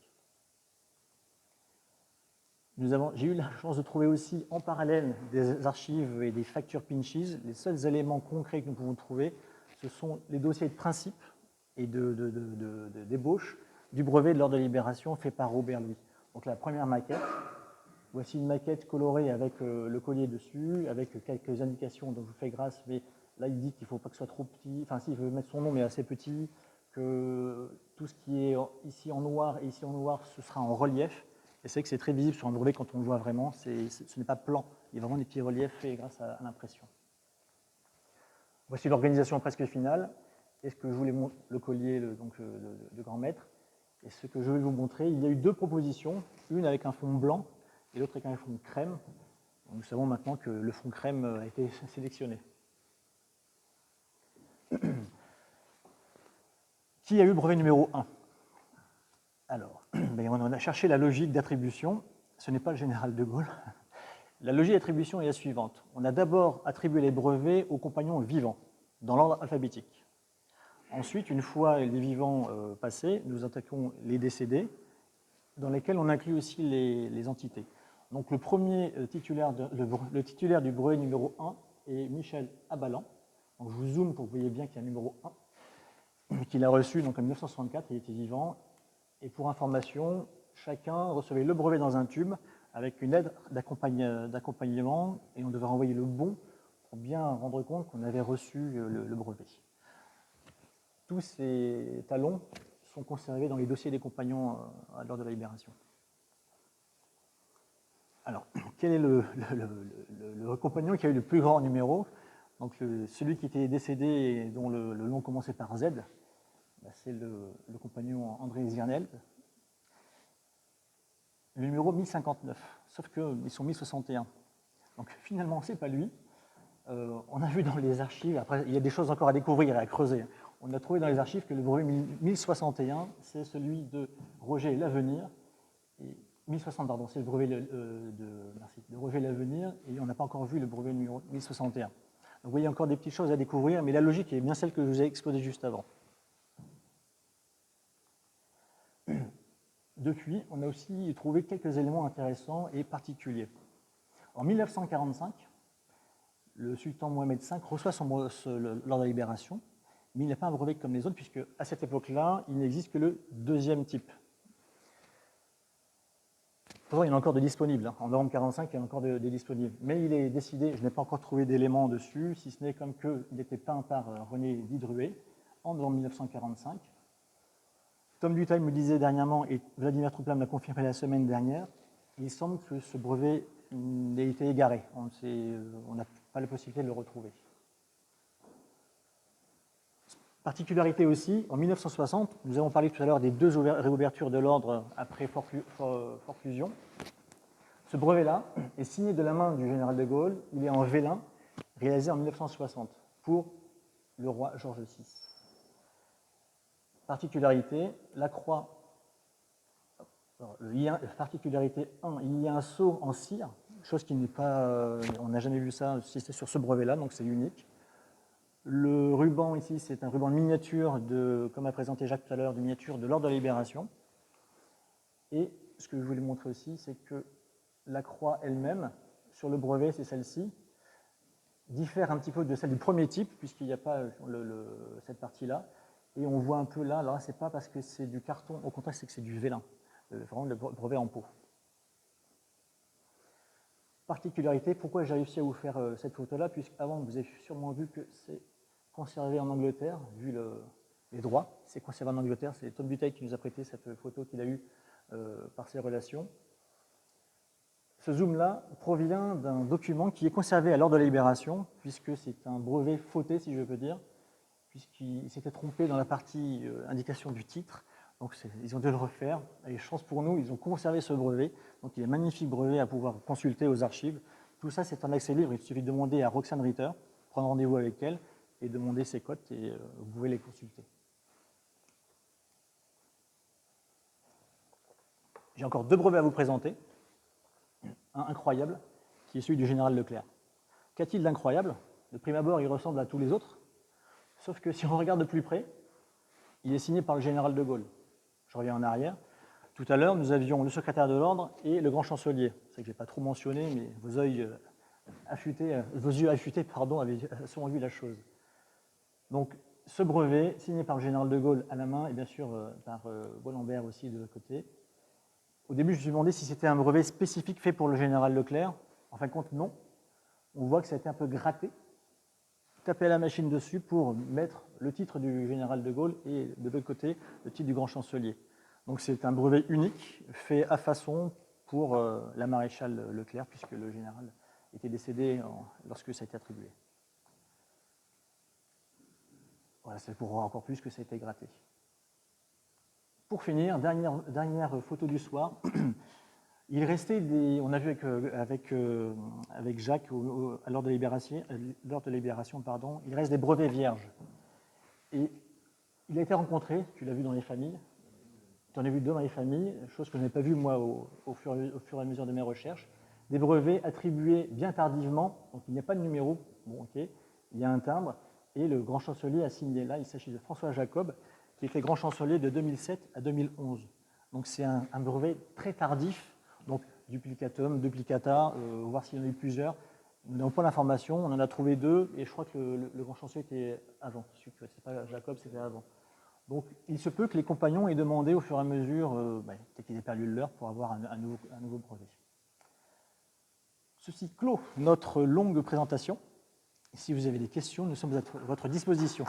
J'ai eu la chance de trouver aussi en parallèle des archives et des factures Pinches. Les seuls éléments concrets que nous pouvons trouver, ce sont les dossiers de principe et d'ébauche du brevet de l'ordre de libération fait par Robert Louis. Donc la première maquette, voici une maquette colorée avec le collier dessus, avec quelques indications dont je vous fais grâce, mais là il dit qu'il ne faut pas que ce soit trop petit, enfin si, il veut mettre son nom mais assez petit, que tout ce qui est ici en noir et ici en noir, ce sera en relief, et c'est que c'est très visible sur un brevet quand on le voit vraiment, ce n'est pas plan, il y a vraiment des petits reliefs faits grâce à l'impression. Voici l'organisation presque finale, et ce que je voulais montrer, le collier de grand maître. Et ce que je vais vous montrer, il y a eu deux propositions, une avec un fond blanc et l'autre avec un fond crème. Nous savons maintenant que le fond crème a été sélectionné. Qui a eu le brevet numéro 1? Alors, on a cherché la logique d'attribution. Ce n'est pas le général de Gaulle. La logique d'attribution est la suivante. On a d'abord attribué les brevets aux compagnons vivants, dans l'ordre alphabétique. Ensuite, une fois les vivants passés, nous attaquons les décédés, dans lesquels on inclut aussi les entités. Donc le premier titulaire, le titulaire du brevet numéro 1 est Michel Abalan. Donc, je vous zoome pour que vous voyez bien qu'il y a un numéro 1, qu'il a reçu donc, en 1964, il était vivant. Et pour information, chacun recevait le brevet dans un tube avec une aide d'accompagnement, et on devait renvoyer le bon pour bien rendre compte qu'on avait reçu le brevet. Tous ces talons sont conservés dans les dossiers des compagnons lors de la libération. Alors, quel est le compagnon qui a eu le plus grand numéro? Donc, celui qui était décédé et dont le nom commençait par Z, c'est le compagnon André Zirnel. Le numéro 1059, sauf qu'ils sont 1061. Donc, finalement, ce n'est pas lui. On a vu dans les archives, après, il y a des choses encore à découvrir et à creuser. On a trouvé dans les archives que le brevet 1061, c'est celui de Roger Lavenir. Et 1060, pardon, c'est le brevet de Roger Lavenir, et on n'a pas encore vu le brevet numéro 1061. Donc vous voyez encore des petites choses à découvrir, mais la logique est bien celle que je vous ai exposée juste avant. Depuis, on a aussi trouvé quelques éléments intéressants et particuliers. En 1945, le sultan Mohamed V reçoit l'ordre de la libération, mais il n'a pas un brevet comme les autres, puisque à cette époque-là, il n'existe que le deuxième type. Pourtant, il y en a encore de disponibles. En novembre 1945, il y en a encore des disponibles. Mais il est décidé, je n'ai pas encore trouvé d'éléments dessus, si ce n'est comme qu'il était peint par René Diderot en novembre 1945. Tom Dutay me disait dernièrement, et Vladimir Troupla me l'a confirmé la semaine dernière, il semble que ce brevet ait été égaré. On n'a pas la possibilité de le retrouver. Particularité aussi, en 1960, nous avons parlé tout à l'heure des deux réouvertures de l'ordre après forclusion. Ce brevet-là est signé de la main du général de Gaulle, il est en vélin, réalisé en 1960 pour le roi Georges VI. Particularité, la croix, particularité 1, il y a un sceau en cire, chose qui n'est pas, on n'a jamais vu ça si c'est sur ce brevet-là, donc c'est unique. Le ruban ici, c'est un ruban de miniature, comme a présenté Jacques tout à l'heure, de miniature de l'ordre de la libération. Et ce que je voulais montrer aussi, c'est que la croix elle-même, sur le brevet, c'est celle-ci, diffère un petit peu de celle du premier type, puisqu'il n'y a pas cette partie-là. Et on voit un peu là, alors là, c'est pas parce que c'est du carton, au contraire, c'est que c'est du vélin, vraiment le brevet en peau. Particularité, pourquoi j'ai réussi à vous faire cette photo-là, puisqu'avant, vous avez sûrement vu que c'est conservé en Angleterre, vu les droits, c'est conservé en Angleterre, c'est Tom Dutay qui nous a prêté cette photo qu'il a eue par ses relations. Ce zoom-là provient d'un document qui est conservé à l'ordre de la Libération, puisque c'est un brevet fauté, si je peux dire, puisqu'il s'était trompé dans la partie indication du titre. Donc ils ont dû le refaire. Et chance pour nous, ils ont conservé ce brevet. Donc il est un magnifique brevet à pouvoir consulter aux archives. Tout ça, c'est un accès libre. Il suffit de demander à Roxane Ritter, prendre rendez-vous avec elle et demander ses cotes, et vous pouvez les consulter. J'ai encore 2 brevets à vous présenter. Un incroyable, qui est celui du général Leclerc. Qu'a-t-il d'incroyable? De prime abord, il ressemble à tous les autres, sauf que si on regarde de plus près, il est signé par le général de Gaulle. Je reviens en arrière. Tout à l'heure, nous avions le secrétaire de l'ordre et le grand chancelier. C'est que je n'ai pas trop mentionné, mais vos yeux affûtés ont vu la chose. Donc, ce brevet, signé par le général de Gaulle à la main, et bien sûr par Bollambert aussi de l'autre côté. Au début, je me suis demandé si c'était un brevet spécifique fait pour le général Leclerc. En fin de compte, non. On voit que ça a été un peu gratté, tapé à la machine dessus pour mettre le titre du général de Gaulle et de l'autre côté, le titre du grand chancelier. Donc c'est un brevet unique, fait à façon pour la maréchale Leclerc, puisque le général était décédé lorsque ça a été attribué. Voilà, c'est pour voir encore plus que ça a été gratté. Pour finir, dernière photo du soir. Il restait on a vu avec Jacques à l'heure de libération, il reste des brevets vierges. Et il a été rencontré, tu l'as vu dans les familles, tu en as vu 2 dans les familles, chose que je n'ai pas vue moi au fur et à mesure de mes recherches, des brevets attribués bien tardivement, donc il n'y a pas de numéro, bon ok, il y a un timbre, et le grand chancelier a signé là, il s'agit de François Jacob, qui était grand chancelier de 2007 à 2011. Donc c'est un brevet très tardif, donc duplicatum, duplicata, voir s'il y en a eu plusieurs. Nous n'avons pas l'information, on en a trouvé 2, et je crois que le grand chancelier était avant. C'est pas Jacob, c'était avant. Donc il se peut que les compagnons aient demandé au fur et à mesure, dès qu'ils aient perdu le leur, pour avoir un nouveau brevet. Ceci clôt notre longue présentation. Si vous avez des questions, nous sommes à votre disposition.